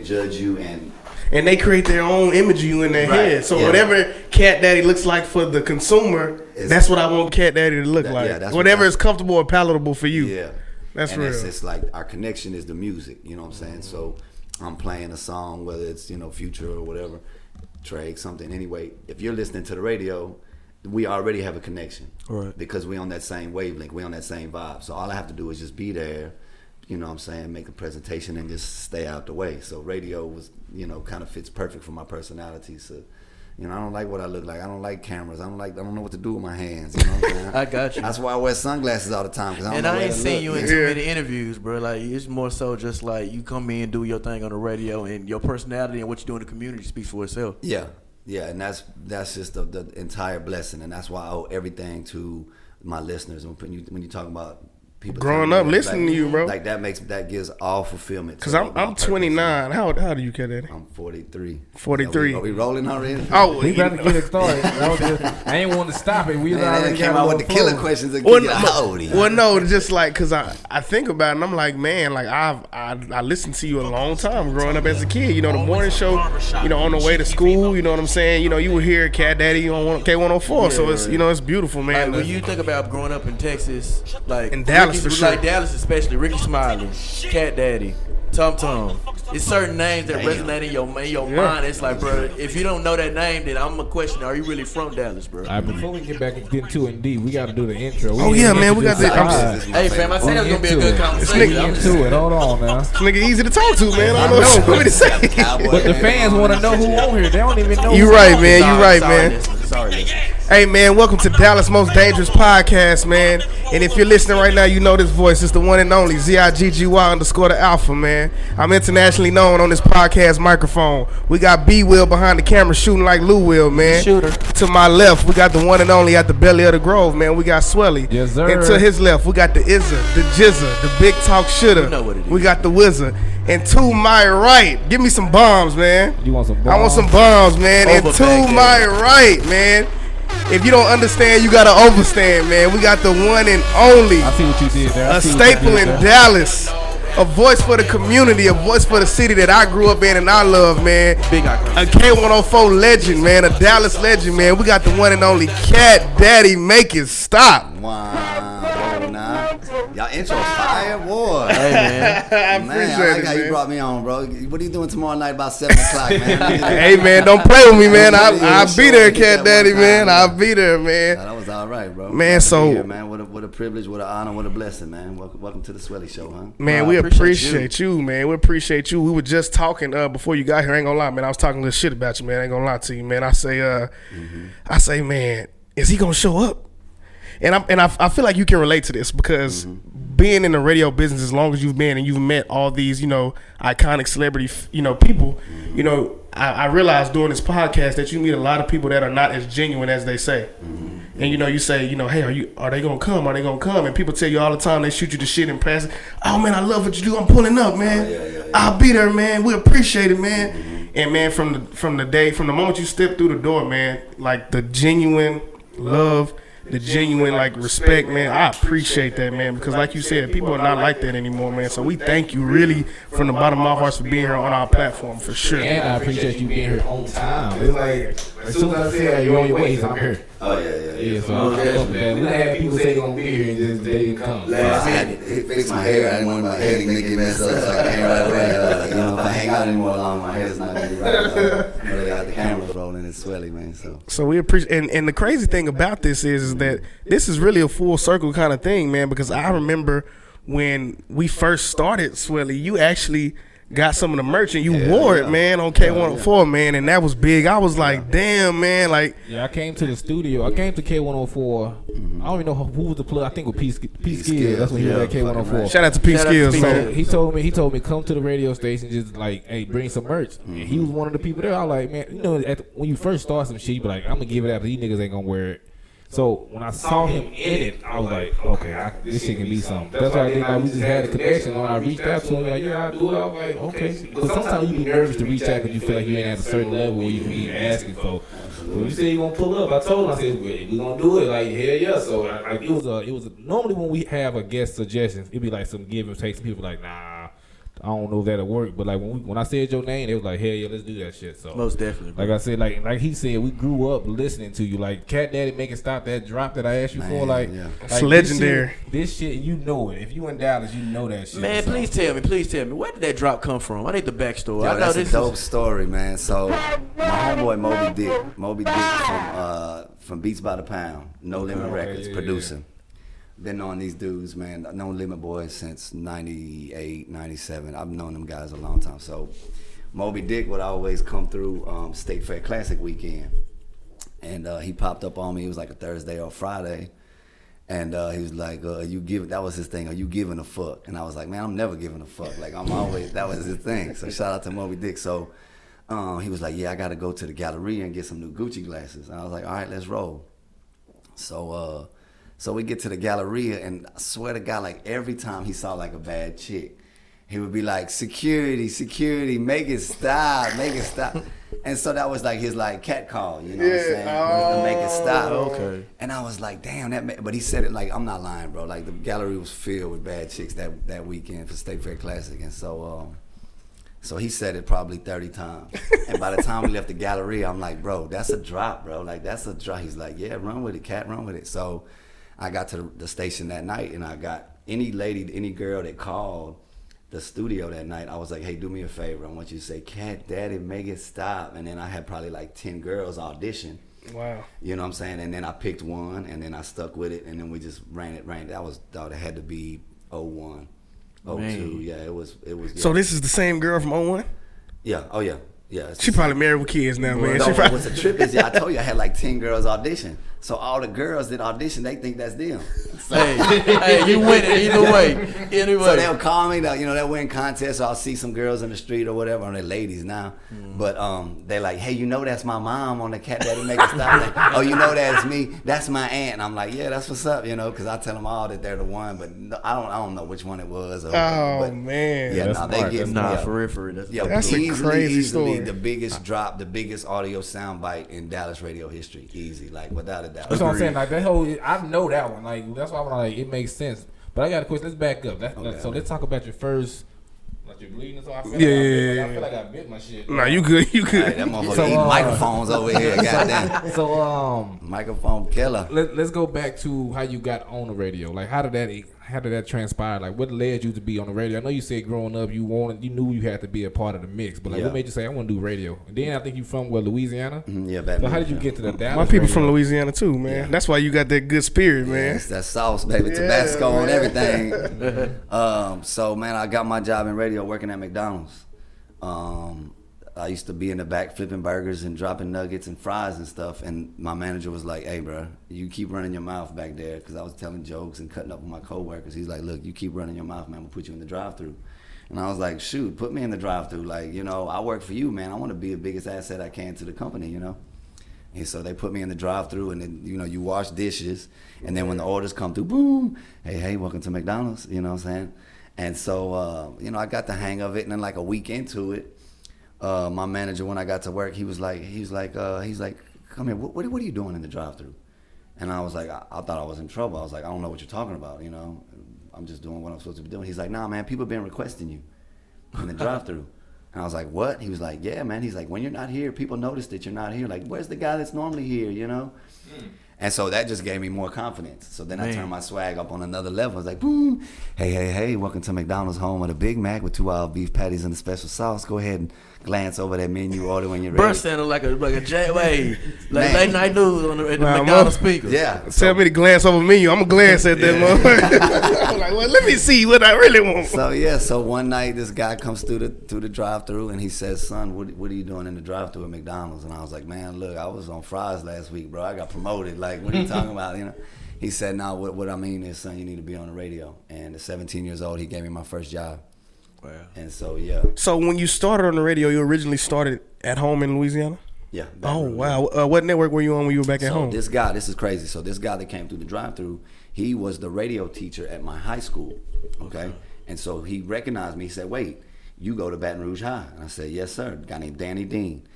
judge you and they create their own image of you in their head. So whatever CatDaddy looks like for the consumer, that's what I want CatDaddy to look like. Yeah, whatever is comfortable or palatable for you. Yeah, that's real. It's like our connection is the music. You know what I'm saying? So I'm playing a song, whether it's Future or whatever, Drake, something. Anyway, if you're listening to the radio, we already have a connection, right? Because we on that same wavelength, we on that same vibe. So all I have to do is just be there. You know what I'm saying, make a presentation and just stay out the way. So radio was, kind of fits perfect for my personality. So, I don't like what I look like. I don't like cameras. I don't know what to do with my hands. You know what I'm saying? I got you. That's why I wear sunglasses all the time. Cause I ain't seen you in too many interviews, bro. Like, it's more so just like you come in, do your thing on the radio, and your personality and what you do in the community speaks for itself. Yeah, and that's just the entire blessing, and that's why I owe everything to my listeners. When you talk about people growing up listening to you, bro, like that gives all fulfillment. Because I'm 29. How old are you, CatDaddy? I'm 43. 43. Are we rolling already? Oh, we better get it started. I ain't want to stop it. We already came out with the killer questions again. Well, no, just like because I think about it and I'm like, man, like I listened to you a long time growing up as a kid. The morning show, on the way to school. You know what I'm saying? You were here at CatDaddy on K104, so it's it's beautiful, man. Like, when you think about growing up in Texas, like in Dallas. For sure. Like Dallas especially, Ricky Smiley, CatDaddy, Tum Tum. It's certain names that resonate in your mind. It's like, bro, if you don't know that name, then I'm gonna question, are you really from Dallas, bro? All right, before we get back and get into it in deep, we got to do the intro. Man, we got the. Hey, fam, I said it was gonna be a good conversation. Let's get into it. Hold on now. This nigga easy to talk to, man. I don't know what to say. But the fans want to know who on here. They don't even know. You right, man. You right, man. Sorry. Hey, man, welcome to Dallas' Most Dangerous Podcast, man. And if you're listening right now, you know this voice. It's the one and only ZIGGY_the Alpha, man. I'm internationally known on this podcast microphone. We got B-Will behind the camera shooting like Lou Will, man. Shooter. To my left, we got the one and only at the belly of the grove, man. We got Swelly. Yes, sir. And to his left, we got the Izza, the Jizza, the Big Talk Shooter. You know what it is. We got the Wizard. And to my right, give me some bombs, man. You want some bombs? I want some bombs, man. And to my right, man. If you don't understand, you gotta overstand, man. We got the one and only. I see what you did there. A staple in Dallas. A voice for the community, a voice for the city that I grew up in and I love, man. Big icon. A K104 legend, man. A Dallas legend, man. We got the one and only CatDaddy. Make it stop. Wow. Y'all intro fire, boy. Hey, man. I appreciate I like it, how man. you brought me on, bro. What are you doing tomorrow night about 7 o'clock, man? Hey, man, don't play with me, man. I'll be there, CatDaddy, man. I'll be there, man. That was all right, bro. Man, so here, man, what a privilege, what an honor, what a blessing, man. Welcome to the Swelly Show, huh? Man, we appreciate you, man. We appreciate you. We were just talking before you got here. I ain't gonna lie, man. I was talking a little shit about you, man. I ain't gonna lie to you, man. I say, man, is he gonna show up? And I feel like you can relate to this because being in the radio business as long as you've been and you've met all these, iconic celebrity, people, I realized during this podcast that you meet a lot of people that are not as genuine as they say. And you say, hey, are they gonna come? Are they gonna come? And people tell you all the time, they shoot you the shit and pass it. Oh man, I love what you do. I'm pulling up, man. I'll be there, man. We appreciate it, man. And man, from the moment you step through the door, man, like the genuine love, the genuine respect, man. I appreciate that, man, because like you said, people are not like that anymore, man. So we thank you really from the bottom of my heart for being here on our platform, for sure. And I appreciate you being here on time. It's like as soon as I say you're on your way, I'm here. Oh yeah. So we had people say they're gonna be here and just they didn't come. Last minute, fix my hair. I didn't want my hair to get messed up, so I came right away. If I hang out anymore long, my hair's not gonna be right. They got the cameras rolling. It's Swelly, man. So we appreciate. And the crazy thing about this is that this is really a full circle kind of thing, man. Because I remember when we first started Swelly, you actually got some of the merch and you wore it, man, on K104, man, and that was big. I was like, damn, man, like. Yeah, I came to the studio. I came to K104. I don't even know who was the plug. I think it was P Skills. That's when he was at K104. Shout out to P Skills, man. He told me come to the radio station, just like, hey, bring some merch. And he was one of the people there. I was like, man, when you first start some shit, you be like, I'm gonna give it out, but these niggas ain't gonna wear it. So when I saw him in it, I was like, okay, this shit can be something. That's why I think we just had a connection. When I reached out to him, like, yeah, I do it. I was like, okay. Because sometimes you be nervous to reach out because you feel like you ain't at a certain level where you can be asking for. When you say you gonna pull up, I told him, I said, we gonna do it. Like, hell yeah. So it was normally when we have a guest suggestions, it'd be like some give and take. Some people like, nah, I don't know if that'll work, but like when I said your name, they was like, hell yeah, let's do that shit. So most definitely. Like I said, like he said, we grew up listening to you. Like CatDaddy Make It Stop, that drop that I asked you for, like, it's legendary. This shit, you know it. If you in Dallas, you know that shit. Man, please tell me, where did that drop come from? I need the backstory. Yo, I know that's a dope story, man. So my homeboy Moby Dick from Beats by the Pound, No Limit Records, producing. Been knowing these dudes, man. I've known Limit Boys since 98, 97. I've known them guys a long time. So Moby Dick would always come through State Fair Classic weekend. And he popped up on me. It was like a Thursday or Friday. And he was like, that was his thing, are you giving a fuck? And I was like, man, I'm never giving a fuck. Like, that was his thing. So shout out to Moby Dick. So he was like, yeah, I got to go to the Galleria and get some new Gucci glasses. And I was like, all right, let's roll. So we get to the Galleria, and I swear to God, like every time he saw like a bad chick, he would be like, security, make it stop. And so that was like his like cat call, you know what I'm saying? To make it stop. Okay. And I was like, damn, but he said it like, I'm not lying, bro. Like the gallery was filled with bad chicks that weekend for State Fair Classic. And so he said it probably 30 times. And by the time we left the Galleria, I'm like, bro, that's a drop, bro. Like that's a drop. He's like, yeah, run with it, cat, run with it. So I got to the station that night, and I got any girl that called the studio that night, I was like, hey, do me a favor. I want you to say, CatDaddy, make it stop. And then I had probably like 10 girls audition. Wow. You know what I'm saying? And then I picked one, and then I stuck with it, and then we just ran it. That had to be 01, 02. Man. Yeah, it was. Yeah. So this is the same girl from 01? Yeah. Oh, yeah. Yeah. She probably married with kids now, man. No, what's the trip is, I told you I had like 10 girls audition. So all the girls that audition, they think that's them. So, hey, you win it either way. Anyway. So they'll call me, they'll win contests. I'll see some girls in the street or whatever, and they're ladies now. But they're like, hey, that's my mom on the CatDaddy Make It Stop. Like, oh, that's me. That's my aunt. And I'm like, yeah, that's what's up, because I tell them all that they're the one, but I don't know which one it was. Man. Yeah, they get for real. That's a crazy story. The biggest drop, the biggest audio soundbite in Dallas radio history. Easy, like without a doubt. That's what I'm saying. Like that whole, I know that one. Like that's why I'm like, it makes sense. But I got a question. Let's back up. So let's talk about your first. Like you're bleeding, so I feel I feel like I bit my shit. Nah, you good. Hey, that motherfucker eat microphones over here. Goddamn. So microphone killer. Let's go back to how you got on the radio. Like how did that transpire? Like what led you to be on the radio? I know you said growing up you knew you had to be a part of the mix, but like what made you say I want to do radio? And then I think you from Louisiana. Yeah, so how did you get to the Dallas? My people radio? From Louisiana too, man. Yeah. That's why you got that good spirit, man. Yes, that sauce, baby, Tabasco and everything. So man, I got my job in radio working at McDonald's. I used to be in the back flipping burgers and dropping nuggets and fries and stuff. And my manager was like, hey, bro, you keep running your mouth back there. Because I was telling jokes and cutting up with my coworkers. He's like, look, you keep running your mouth, man. I'm going to put you in the drive-thru. And I was like, shoot, put me in the drive-thru. Like, I work for you, man. I want to be the biggest asset I can to the company, And so they put me in the drive-thru, and then, you wash dishes. And then when the orders come through, boom, hey, welcome to McDonald's, you know what I'm saying? And so, I got the hang of it. And then like a week into it, my manager, when I got to work, he was like, come here, what are you doing in the drive-thru? And I was like, I thought I was in trouble. I was like, I don't know what you're talking about, I'm just doing what I'm supposed to be doing. He's like, nah, man, people have been requesting you in the drive-thru. And I was like, what? He was like, yeah, man. He's like, when you're not here, people notice that you're not here. Like, where's the guy that's normally here, And so that just gave me more confidence. So then I turned my swag up on another level. I was like, boom, hey, welcome to McDonald's, home of the Big Mac with 2 beef patties and a special sauce. Go ahead and glance over that menu, order when you're ready. Bro sounded like a J-Way, like late night news on the McDonald's speakers. Yeah. Tell me to glance over menu. I'm going to glance at that motherfucker. I'm like, well, let me see what I really want. So one night this guy comes through the drive-thru and he says, son, what are you doing in the drive-thru at McDonald's? And I was like, man, look, I was on fries last week, bro. I got promoted. Like, what are you talking about, He said, no, what I mean is, son, you need to be on the radio. And at 17 years old, he gave me my first job. Wow. And so, yeah. So when you started on the radio, you originally started at home in Louisiana? Yeah. Oh, wow. What network were you on when you were back at home? This is crazy. So this guy that came through the drive-thru, he was the radio teacher at my high school, okay? And so he recognized me. He said, wait, you go to Baton Rouge High? And I said, yes, sir. A guy named Danny Dean.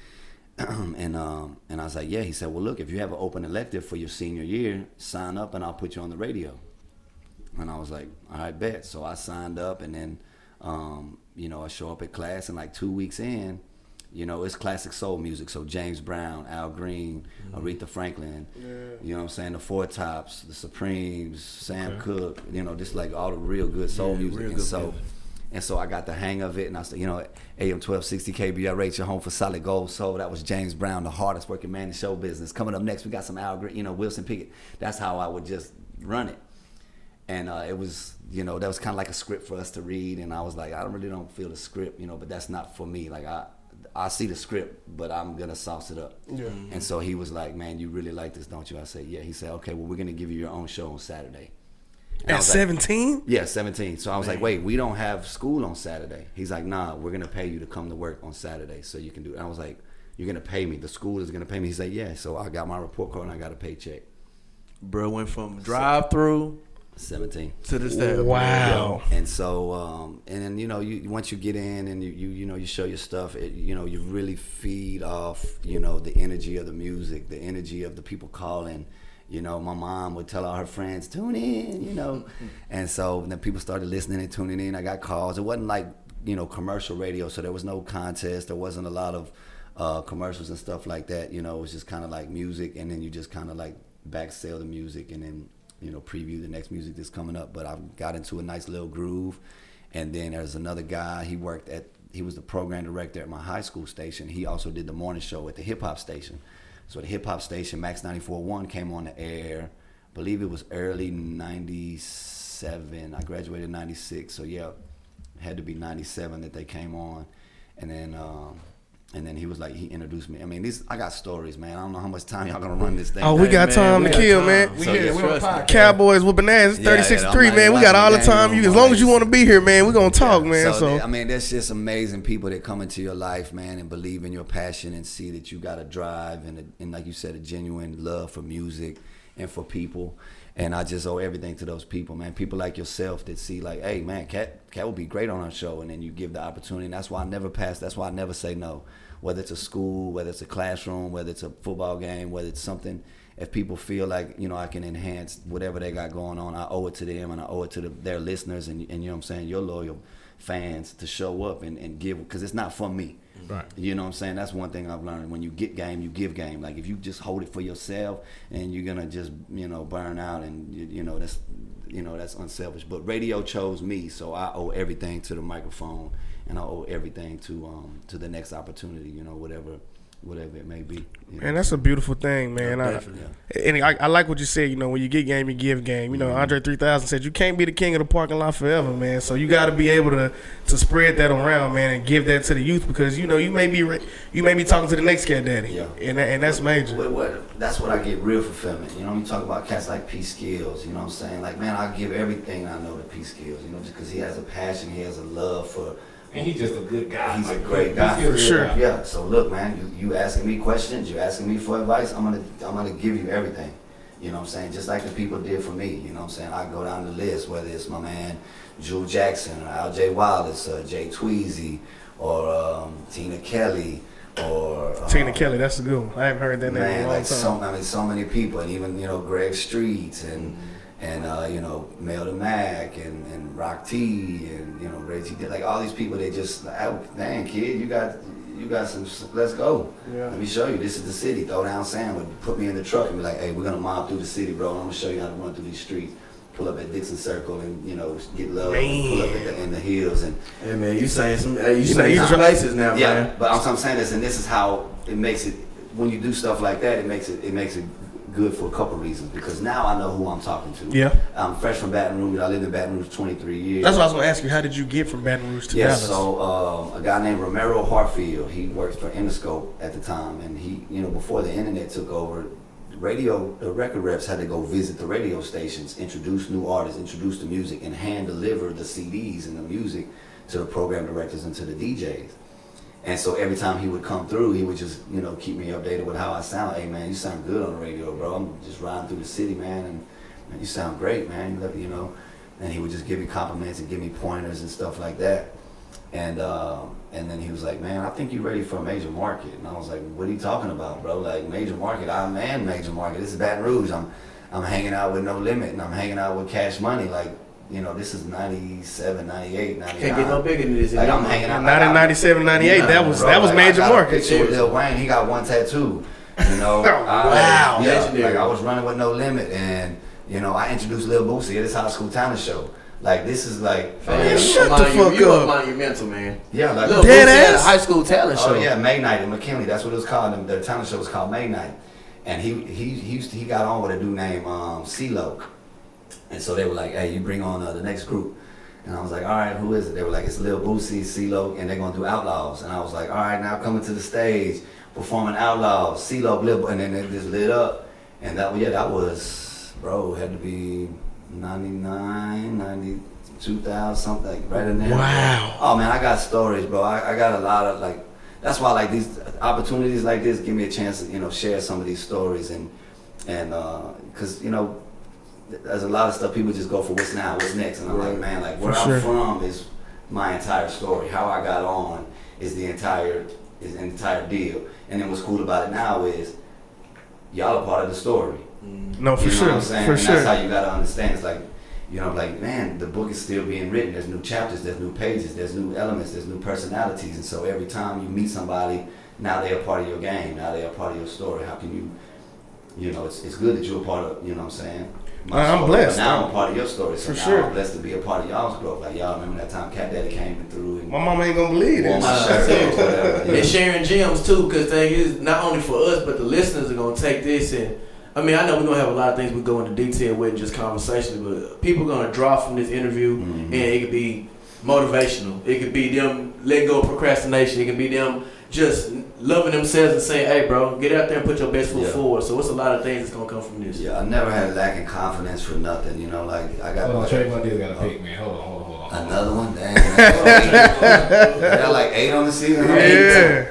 And I was like, yeah. He said, well, look, if you have an open elective for your senior year, sign up and I'll put you on the radio. And I was like, all right, bet. So I signed up, and then You know, I show up at class, and like 2 weeks in, you know, it's classic soul music. So James Brown, Al Green, Aretha Franklin, you know what I'm saying, the Four Tops, the Supremes, Sam Cooke, you know, just like all the real good soul music. And so I got the hang of it, and I said, you know, AM 1260 KBRH, your home for solid gold soul. That was James Brown, the hardest working man in show business. Coming up next, we got some Al Green, you know, Wilson Pickett. That's how I would just run it. And it was, you know, that was kind of like a script for us to read, and I was like, I really don't feel the script, you know, but that's not for me. Like, I see the script, but I'm going to sauce it up. Yeah. And so he was like, man, you really like this, don't you? I said, yeah. He said, okay, well, we're going to give you your own show on Saturday. At 17? Like, yeah, 17. So I was like, wait, we don't have school on Saturday. He's like, nah, we're going to pay you to come to work on Saturday so you can do it. And I was like, you're going to pay me? The school is going to pay me? He said, yeah. So I got my report card and I got a paycheck. Bro went from drive-through 17 to the stage. Wow. And so and then, you know, you once you get in and you know, you show your stuff, you know, you really feed off, you know, the energy of the music, the energy of the people calling. You know, my mom would tell all her friends, tune in, you know. And so then people started listening and tuning in. I got calls. It wasn't like, you know, commercial radio, so there was no contest. There wasn't a lot of commercials and stuff like that. You know, it was just kind of like music, and then you just kind of like back sell the music and then, you know, preview the next music that's coming up. But I got into a nice little groove. And then there's another guy, he was the program director at my high school station. He also did the morning show at the hip hop station. So the hip hop station, Max 94.1, came on the air. I believe it was early 97. I graduated in 96. So yeah, it had to be 97 that they came on. And then he was like, he introduced me. I mean, I got stories, man. I don't know how much time y'all gonna run this thing. Oh, we got time to kill, man. We're Cowboys with bananas, 36-3, man. We got all the time. As long as you want to be here, man, we're gonna talk, man. So I mean, there's just amazing people that come into your life, man, and believe in your passion and see that you got a drive and like you said, a genuine love for music and for people. And I just owe everything to those people, man. People like yourself that see like, hey, man, Cat would be great on our show, and then you give the opportunity. And that's why I never pass. That's why I never say no. Whether it's a school, whether it's a classroom, whether it's a football game, whether it's something, if people feel like, you know, I can enhance whatever they got going on, I owe it to them, and I owe it to their listeners and you know what I'm saying, your loyal fans to show up and give, because it's not for me. Right. You know what I'm saying? That's one thing I've learned. When you get game, you give game. Like if you just hold it for yourself, and you're gonna just, you know, burn out, and you know that's unselfish. But radio chose me, so I owe everything to the microphone, and I owe everything to the next opportunity. You know, whatever it may be. You know? And that's a beautiful thing, man. I like what you said. You know, when you get game, you give game. You know, Andre 3000 said you can't be the king of the parking lot forever, man. So you got to be able to spread that around, man, and give that to the youth, because you know you may be talking to the next CatDaddy, and that's major. That's what I get real fulfillment. You know, you talk about cats like P Skills. You know what I'm saying? Like, man, I give everything I know to P Skills. You know, just because he has a passion, he has a love for. And he's just a good guy. He's a great guy. For sure. Yeah. So look, man, you asking me questions, you asking me for advice, I'm gonna give you everything. You know what I'm saying? Just like the people did for me. You know what I'm saying? I go down the list, whether it's my man Jewel Jackson, or Al.J. Wallace, or Jay Tweezy, or Tina Kelly, or Tina Kelly. That's a good one. I haven't heard that name in a long time. So many people, and even, you know, Greg Streets and you know, Mel the Mac and Rock T and, you know, Reggie, like all these people, they just like, oh, dang kid, you got some, let's go. Yeah. Let me show you, this is the city. Throw down sandwich, put me in the truck and be like, hey, we're gonna mob through the city, bro. I'm gonna show you how to run through these streets. Pull up at Dixon Circle and, you know, get love. And pull up in the hills and. Hey man, you saying some places now, yeah, man. But I'm saying this, and this is how it makes it. When you do stuff like that, it makes it good for a couple reasons, because now I know who I'm talking to. Yeah. I'm fresh from Baton Rouge. I lived in Baton Rouge 23 years. That's what I was going to ask you. How did you get from Baton Rouge to Dallas? So a guy named Romero Hartfield, he worked for Interscope at the time, and he, you know, before the internet took over, the record reps had to go visit the radio stations, introduce new artists, introduce the music, and hand deliver the CDs and the music to the program directors and to the DJs. And so every time he would come through, he would just, you know, keep me updated with how I sound. Hey, man, you sound good on the radio, bro. I'm just riding through the city, man, and man, you sound great, man. You know, and he would just give me compliments and give me pointers and stuff like that. And then he was like, man, I think you're ready for a major market. And I was like, what are you talking about, bro? Like, major market? I'm in major market. This is Baton Rouge. I'm hanging out with No Limit, and I'm hanging out with Cash Money. Like, this is 97, 98, 99. Can't get no bigger than this. Like I'm hanging out. Not in 97, 98. That was major market. With Lil Wayne, he got one tattoo. Wow. Like I was running with No Limit, and I introduced Lil Boosie at his high school talent show. Like this is like, man, shut the fuck you up. Monumental, man. Yeah, like Lil Boosie had a high school talent show. Oh yeah, May Night in McKinley. That's what it was called. The talent show was called May Night, and he got on with a dude named CeeLo, and so they were like, hey, you bring on the next group. And I was like, all right, who is it? They were like, it's Lil Boosie, CeeLo, and they're gonna do Outlaws. And I was like, all right, now coming to the stage, performing Outlaws, CeeLo, Lil, and then it just lit up. And that was, bro, had to be 99, 90, 2000, something like right in there. Wow. Oh man, I got stories, bro. I got a lot of like, that's why like these opportunities like this give me a chance to, share some of these stories and cause there's a lot of stuff people just go for what's now, what's next. And I'm like, man, like where I'm from is my entire story. How I got on is the entire deal. And then what's cool about it now is y'all are part of the story. No, for sure. What I'm saying? For and sure. That's how you gotta understand. It's like, like, man, the book is still being written. There's new chapters, there's new pages, there's new elements, there's new personalities. And so every time you meet somebody, now they're a part of your game. Now they're a part of your story. How can it's good that you're a part of, what I'm saying? I'm blessed. Now I'm a part of your story. So for now sure. I'm blessed to be a part of y'all's growth. Like y'all remember that time CatDaddy came through and my mama ain't gonna believe wore this. my shirt or whatever. And sharing gems too, because thing is, not only for us, but the listeners are gonna take this and I know we're gonna have a lot of things we go into detail with, just conversationally, but people are gonna draw from this interview, and it could be motivational. It could be them letting go of procrastination. It could be them just loving themselves and saying, "Hey, bro, get out there and put your best foot forward." So it's a lot of things that's gonna come from this. Yeah, I never had lacking confidence for nothing. Like I got. Hold on, Trayvon Diggs got a pick, man. Hold on. Another one, damn. I got like 8 on the season. Yeah.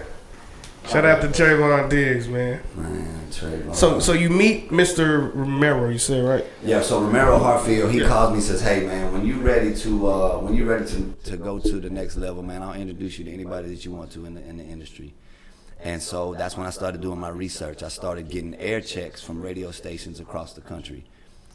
Shout out to Trayvon Diggs, man. Man, Trayvon. So you meet Mr. Romero, you said, right? Yeah. So Romero Hartfield, he calls me and says, "Hey, man, when you ready to go to the next level, man, I'll introduce you to anybody that you want to in the industry." And so that's when I started doing my research. I started getting air checks from radio stations across the country.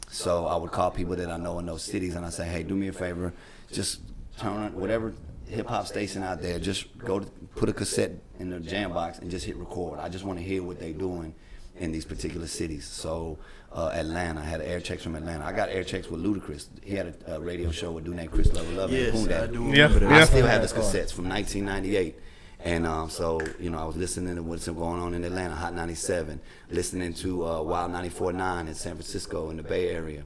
So I would call people that I know in those cities, and I say, "Hey, do me a favor, just turn on whatever hip hop station out there. Just go to, put a cassette in the jam box and just hit record. I just want to hear what they're doing in these particular cities." So Atlanta, I had air checks from Atlanta. I got air checks with Ludacris. He had a radio show with a dude named Chris Love Yes, and I do. I still have the cassettes from 1998. And so, I was listening to what's going on in Atlanta, Hot 97, listening to Wild 94.9 in San Francisco in the Bay Area,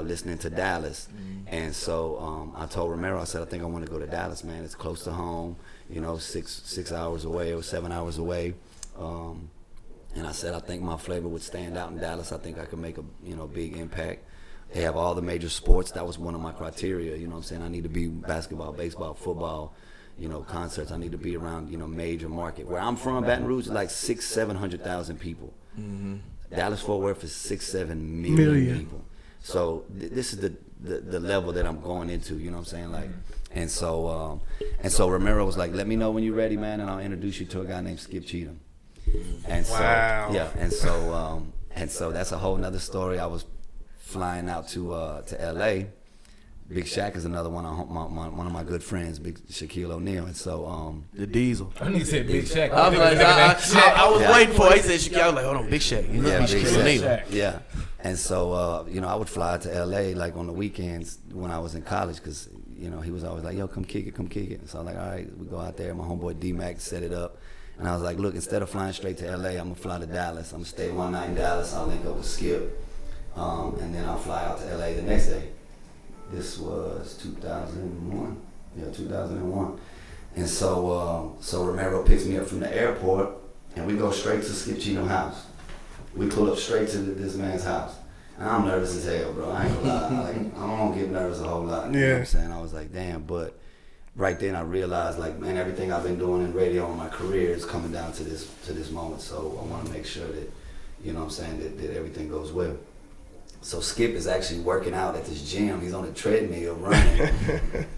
listening to Dallas. And so I told Romero, I said, I think I want to go to Dallas, man. It's close to home, 6 hours away or 7 hours away. And I said, I think my flavor would stand out in Dallas. I think I could make a, big impact. They have all the major sports. That was one of my criteria, I need to be basketball, baseball, football, concerts. I need to be around, major market. Where I'm from, Baton Rouge, is like 600,000-700,000 people. Dallas Fort Worth is 6-7 million people. So this is the level that I'm going into. And so Romero was like, "Let me know when you're ready, man, and I'll introduce you to a guy named Skip Cheatham." And so and so that's a whole nother story. I was flying out to L.A. Big Shaq is another one of my good friends, Big Shaquille O'Neal, and so the Diesel. I need to say Big Shaq. I was like, I was waiting for it. He said Shaquille. I was like, hold on, Big Shaq. Big Shaquille O'Neal. Shaq. Yeah, and so I would fly to L.A. like on the weekends when I was in college, because he was always like, "Yo, come kick it." And so I was like, all right, we go out there. My homeboy D-Mac set it up. And I was like, look, instead of flying straight to L.A., I'm going to fly to Dallas. I'm going to stay one night in Dallas. I'll link up with Skip. And then I'll fly out to L.A. the next day. This was 2001. Yeah, 2001. And so Romero picks me up from the airport, and we go straight to Skip Cheatham's house. We pull up straight to this man's house. And I'm nervous as hell, bro. I ain't gonna lie. I don't get nervous a whole lot. You know what I'm saying? I was like, damn, but right then I realized, like, man, everything I've been doing in radio in my career is coming down to this moment. So I want to make sure that, that everything goes well. So Skip is actually working out at this gym. He's on the treadmill running.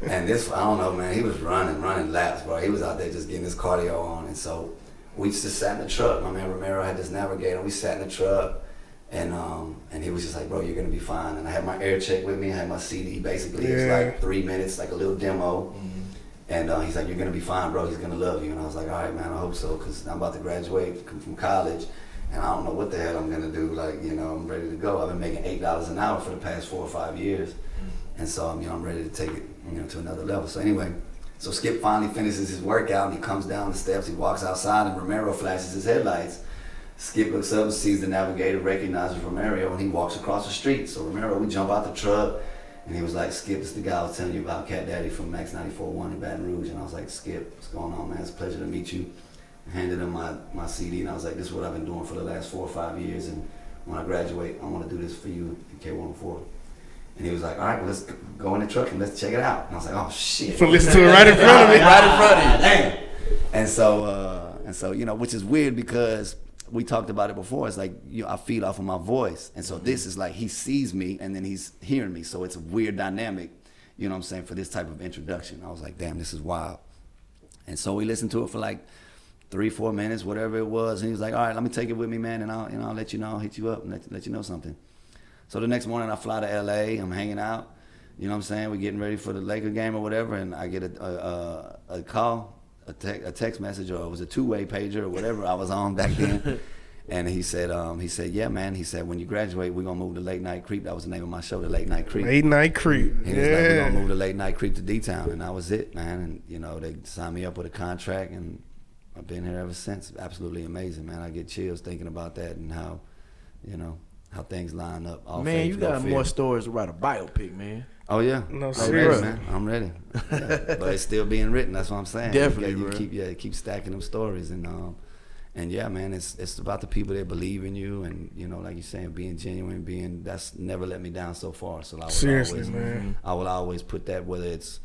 And this, I don't know, man, he was running laps, bro. He was out there just getting his cardio on. And so we just sat in the truck. My man Romero had this Navigator. We sat in the truck. And he was just like, bro, you're gonna be fine. And I had my air check with me. I had my CD. Basically, it's like 3 minutes, like a little demo. And he's like, you're gonna be fine, bro. He's gonna love you. And I was like, all right, man, I hope so, because I'm about to graduate from college, and I don't know what the hell I'm gonna do. Like, you know, I'm ready to go. I've been making $8 an hour for the past 4 or 5 years, and so I'm ready to take it, to another level. So anyway, so Skip finally finishes his workout, and he comes down the steps. He walks outside, and Romero flashes his headlights. Skip looks up and sees the navigator, recognizes Romero, and he walks across the street. So Romero, we jump out the truck, and he was like, Skip, it's the guy I was telling you about, CatDaddy from Max 94.1 in Baton Rouge. And I was like, Skip, what's going on, man? It's a pleasure to meet you. I handed him my CD, and I was like, this is what I've been doing for the last 4 or 5 years, and when I graduate, I want to do this for you in K104. And he was like, all right, well, let's go in the truck and let's check it out. And I was like, oh, shit. Listen to it right in front of me. Right in front of you. Damn. And so, which is weird because we talked about it before. It's like, I feed off of my voice. And so this is like, he sees me and then he's hearing me. So it's a weird dynamic, for this type of introduction. I was like, damn, this is wild. And so we listened to it for like 3-4 minutes, whatever it was. And he was like, all right, let me take it with me, man. And I'll let you know, I'll hit you up and let you know something. So the next morning I fly to LA, I'm hanging out. We're getting ready for the Laker game or whatever. And I get a call. A text message, or it was a two-way pager or whatever I was on back then. And he said, yeah, man. He said, when you graduate, we're going to move to Late Night Creep. That was the name of my show, the Late Night Creep. Late Night Creep. He was like, we're going to move to Late Night Creep to D-Town. And that was it, man. And, they signed me up with a contract, and I've been here ever since. Absolutely amazing, man. I get chills thinking about that and how, how things line up. All man, faith, you got no more fear. stories to write a biopic, man. Oh yeah, No, I'm seriously, ready, man. I'm ready. Yeah. But it's still being written. That's what I'm saying. Definitely, you keep stacking them stories, and yeah, man, it's about the people that believe in you, and like you're saying, being genuine, that's never let me down so far. So I will always put that, whether it's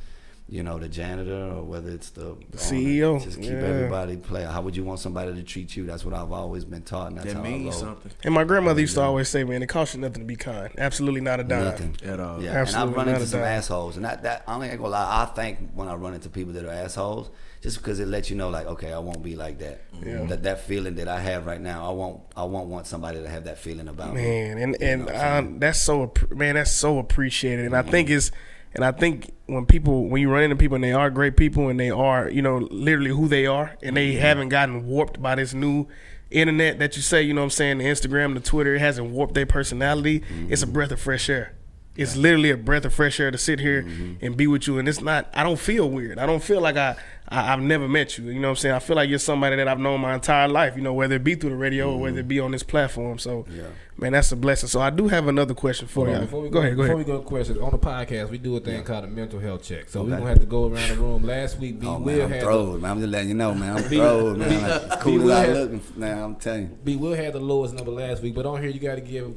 the janitor or whether it's the CEO. Just keep everybody play. How would you want somebody to treat you? That's what I've always been taught, and that's that how means I roll. something. And my grandmother used to always say, man, it costs you nothing to be kind. Absolutely not a dime. Nothing At all. Yeah, Absolutely and I've run not into a some dime. assholes, and that I ain't gonna lie. I think when I run into people that are assholes, just because it lets you know, like, okay, I won't be like that. Yeah. That feeling that I have right now, I won't want somebody to have that feeling about me. Man, and that's so appreciated. And I think when you run into people and they are great people and they are, literally who they are, and they haven't gotten warped by this new internet that you say, the Instagram, the Twitter, it hasn't warped their personality. It's a breath of fresh air. It's literally a breath of fresh air to sit here and be with you. And it's not, I don't feel weird. I don't feel like I've never met you. You know what I'm saying? I feel like you're somebody that I've known my entire life, whether it be through the radio or whether it be on this platform. So, man, that's a blessing. So I do have another question for you. Go ahead. Before we go to questions, on the podcast, we do a thing called a mental health check. So we're going to have to go around the room. Last week, B. Will had... man. I'm just letting you know, man. I'm thrilled, man. Like, as cool as I look, man, I'm telling you. B. Will had the lowest number last week, but on here, you got to give,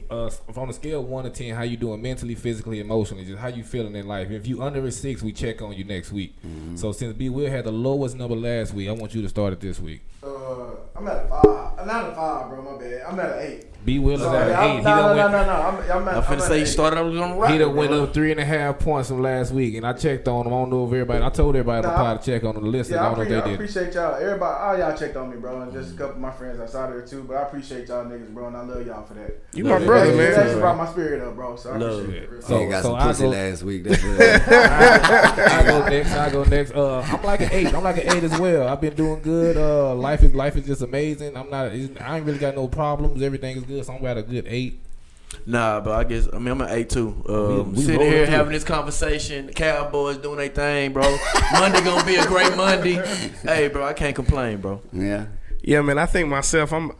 from a scale of 1 to 10, how you doing mentally, physically, emotionally, just how you feeling in life. If you under a 6, we check on you next week. So since B. Will had the lowest number last week, I want you to start it this week. I'm at a 5. I'm not a 5, bro. My bad. I'm at an 8. B. Will is at an 8. No. I'm finna say you started on the right. He done went up 3.5 points from last week, and I checked on him. I don't know if everybody. I told everybody on the pod to check on the list. Yeah, I don't know if they I did. appreciate y'all. Everybody, all y'all checked on me, bro, and just a couple of my friends outside of there too. But I appreciate y'all niggas, bro, and I love y'all for that. You my brother, man. That just brought my spirit up, bro. So I appreciate it. So you got some pussy last week. That's good. I go next. I'm like an 8. I'm like an 8 as well. I've been doing good. Life is just amazing. I ain't really got no problems. Everything is good. So I'm at a good 8. Nah, but I'm an 8 too. We Sitting rolled here too. having this conversation, the Cowboys doing their thing, bro. Monday gonna be a great Monday. Hey, bro, I can't complain, bro. Yeah, man. I think myself, I'm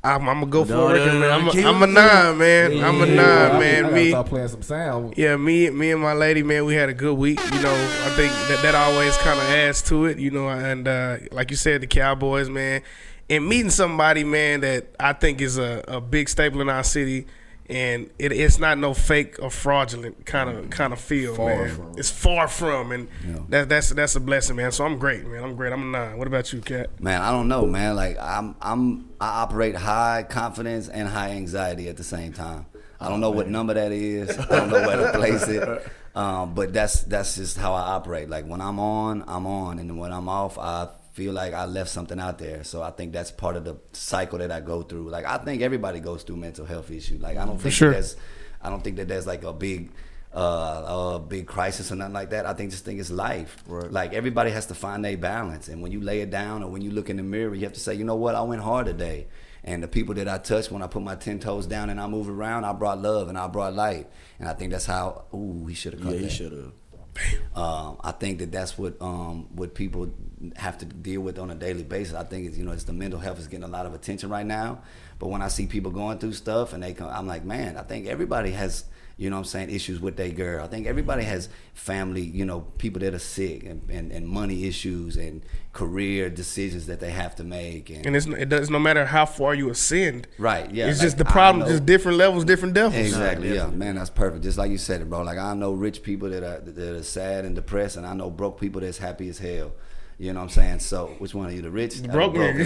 gonna go for No, it, no, man. keep I'm a it 9, man. I'm a 9, man. I Me, start playing some sound. yeah, me and my lady, man. We had a good week. I think that always kind of adds to it. And like you said, the Cowboys, man, and meeting somebody, man, that I think is a big staple in our city. And it's not no fake or fraudulent kind of feel, man. It's far from, and that's a blessing, man. So I'm great, man. I'm great. I'm a 9. What about you, Cat? Man, I don't know, man. Like I operate high confidence and high anxiety at the same time. I don't know what number that is. I don't know where to place it. But that's just how I operate. Like when I'm on, and then when I'm off, I feel like I left something out there. So I think that's part of the cycle that I go through. Like I think everybody goes through mental health issues. Like I don't think that there's like a big crisis or nothing like that. I think it's life. Right. Like everybody has to find their balance. And when you lay it down or when you look in the mirror, you have to say, you know what, I went hard today. And the people that I touched, when I put my 10 toes down and I moved around, I brought love and I brought light. And I think that's how. He should have cut that. Yeah, he should have. I think that's what people have to deal with on a daily basis. I think it's the mental health is getting a lot of attention right now. But when I see people going through stuff and I'm like, man, I think everybody has, issues with their girl. I think everybody has family, people that are sick and money issues and career decisions that they have to make. And it does no matter how far you ascend. Right, yeah. It's just the problem, just different levels, different devils. Exactly, yeah. Man, that's perfect. Just like you said it, bro. Like I know rich people that are sad and depressed, and I know broke people that's happy as hell. You know what I'm saying? So, which one are you, the rich? The broke man.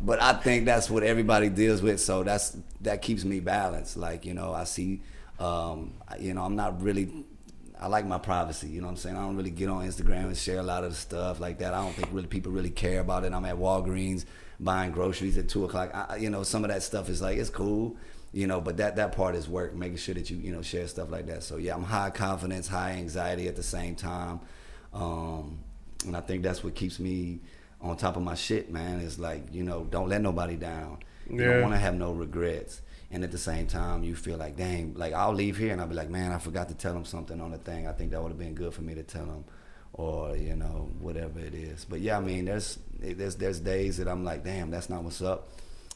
But I think that's what everybody deals with. So that keeps me balanced. Like I see, I'm not really. I like my privacy. You know what I'm saying? I don't really get on Instagram and share a lot of the stuff like that. I don't think people really care about it. I'm at Walgreens buying groceries at 2:00. Some of that stuff is like it's cool. But that part is work, making sure that you share stuff like that. So yeah, I'm high confidence, high anxiety at the same time, and I think that's what keeps me on top of my shit, man. Is like don't let nobody down. You don't want to have no regrets, and at the same time you feel like dang, like I'll leave here and I'll be like, man, I forgot to tell them something on the thing. I think that would have been good for me to tell them, or whatever it is. But yeah, I mean there's days that I'm like, damn, that's not what's up.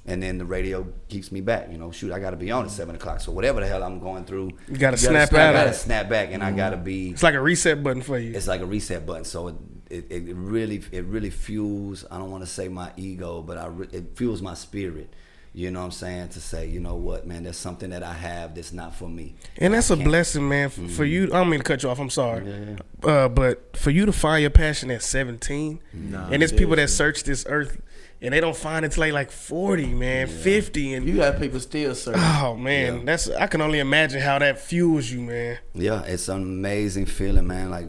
And then the radio keeps me back. Shoot, I got to be on at 7 o'clock. So whatever the hell I'm going through, you got to snap out. I got to snap back, and I got to be. It's like a reset button for you. It's like a reset button. So it really fuels. I don't want to say my ego, but it fuels my spirit. You know what I'm saying? To say, you know what, man, there's something that I have that's not for me. And that's a blessing, man, for you. I don't mean to cut you off. I'm sorry. Yeah. But for you to find your passion at 17, and there's people that search this earth. And they don't find it till like 40, man, 50. And you got people still searching. Oh, man. I can only imagine how that fuels you, man. Yeah, it's an amazing feeling, man. Like,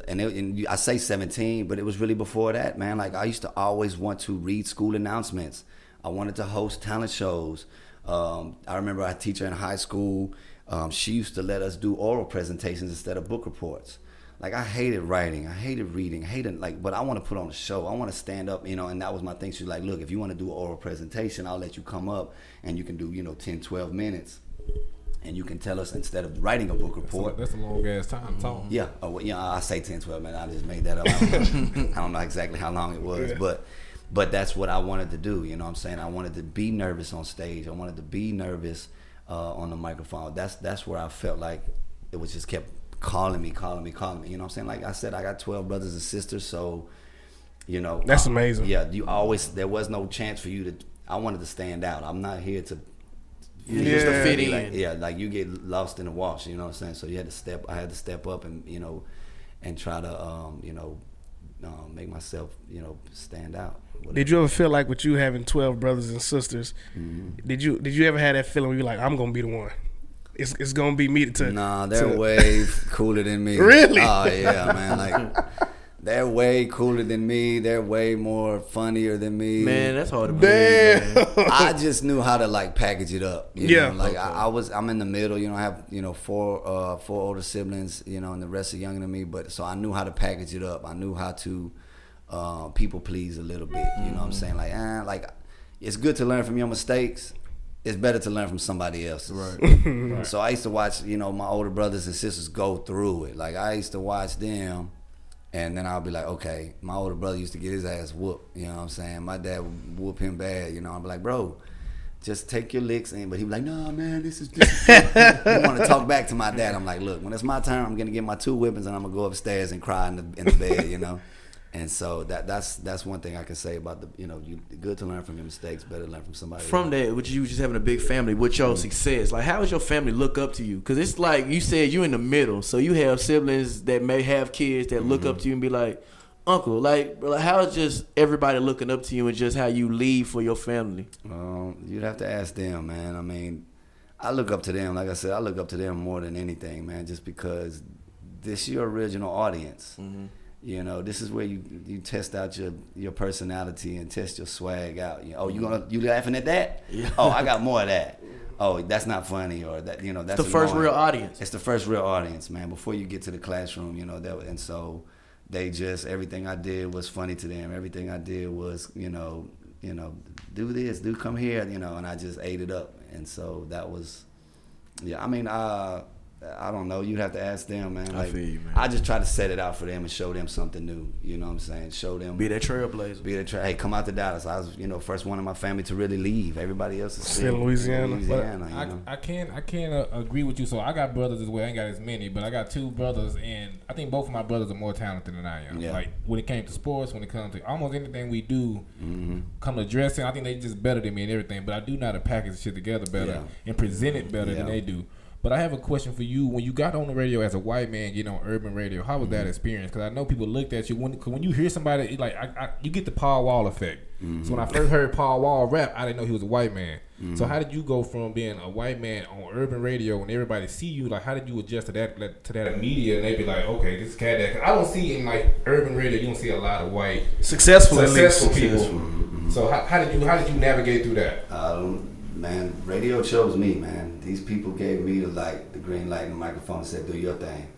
and I say 17, but it was really before that, man. Like, I used to always want to read school announcements. I wanted to host talent shows. I remember our teacher in high school, she used to let us do oral presentations instead of book reports. Like I hated writing, I hated reading, but I want to put on a show. I want to stand up, and that was my thing. She's like, look, if you want to do an oral presentation, I'll let you come up and you can do, 10, 12 minutes. And you can tell us instead of writing a book report. That's a long ass time talking. Yeah. I say 10, 12 minutes. I just made that up. I don't know exactly how long it was, but that's what I wanted to do. You know what I'm saying? I wanted to be nervous on stage. I wanted to be nervous on the microphone. That's where I felt like it was just kept calling me. You know what I'm saying? Like I said, I got 12 brothers and sisters, so that's amazing. Yeah, there was no chance for you to. I wanted to stand out. I'm not here to. Just to fit in. Like you get lost in the wash. You know what I'm saying? So I had to step up and and try to make myself stand out. Whatever. Did you ever feel like with you having 12 brothers and sisters? Mm-hmm. Did you ever have that feeling where you're like, I'm gonna be the one? It's gonna be me to. Nah, they're way cooler than me. Really? Oh yeah, man. Like they're way cooler than me. They're way more funnier than me. Man, that's hard to believe. Man. I just knew how to like package it up. You know? Like okay. I'm in the middle. I have four older siblings. And the rest are younger than me. But so I knew how to package it up. I knew how to people please a little bit. You know what I'm saying? Like it's good to learn from your mistakes. It's better to learn from somebody else. Right. So I used to watch, my older brothers and sisters go through it. Like I used to watch them, and then I'll be like, okay, my older brother used to get his ass whooped. You know what I'm saying? My dad would whoop him bad. I'll be like, bro, just take your licks in. But he'd be like, nah, man, this is I want to talk back to my dad. I'm like, look, when it's my turn, I'm gonna get my 2 whippings and I'm gonna go upstairs and cry in the bed. And so that's one thing I can say about you good to learn from your mistakes, better to learn from somebody from else. that, with you just having a big family, with your success, like how does your family look up to you? Because it's like you said, you in the middle, so you have siblings that may have kids that look up to you and be like, uncle, like how is just everybody looking up to you and just how you lead for your family? You'd have to ask them, man. I mean, I look up to them. Like I said, I look up to them more than anything, man, just because this your original audience. You know, this is where you test out your personality and test your swag out. You know, you laughing at that? Yeah. Oh, I got more of that. Oh, that's not funny, or that, you know, that's the first annoying. real audience. It's the first real audience, man. Before you get to the classroom, you know, and so they just, everything I did was funny to them. Everything I did was, you know, do this, come here, you know, and I just ate it up. And so that was, yeah. I mean, I don't know. You'd have to ask them, man. Like, I feel you, man. I just try to set it out for them and show them something new. You know what I'm saying? Show them. Be that trailblazer. Hey, come out to Dallas. I was, you know, first one in my family to really leave. Everybody else is still in Louisiana. You know? I can't agree with you. So I got brothers as well. I ain't got as many, but I got 2 brothers, and I think both of my brothers are more talented than I am. Yeah. Like when it came to sports, when it comes to almost anything we do, come to dressing, I think they just better than me and everything. But I do know how to package shit together better and present it better than they do. But I have a question for you. When you got on the radio as a white man, getting on urban radio, how was that experience? Because I know people looked at you when you hear somebody like you get the Paul Wall effect. So when I first heard Paul Wall rap, I didn't know he was a white man. So how did you go from being a white man on urban radio and everybody see you? Like, how did you adjust to that media? And they be like, okay, this is CatDaddy. I don't see in like urban radio, you don't see a lot of white successful people. So how did you navigate through that? Man, radio chose me, man. These people gave me the green light and the microphone and said, do your thing.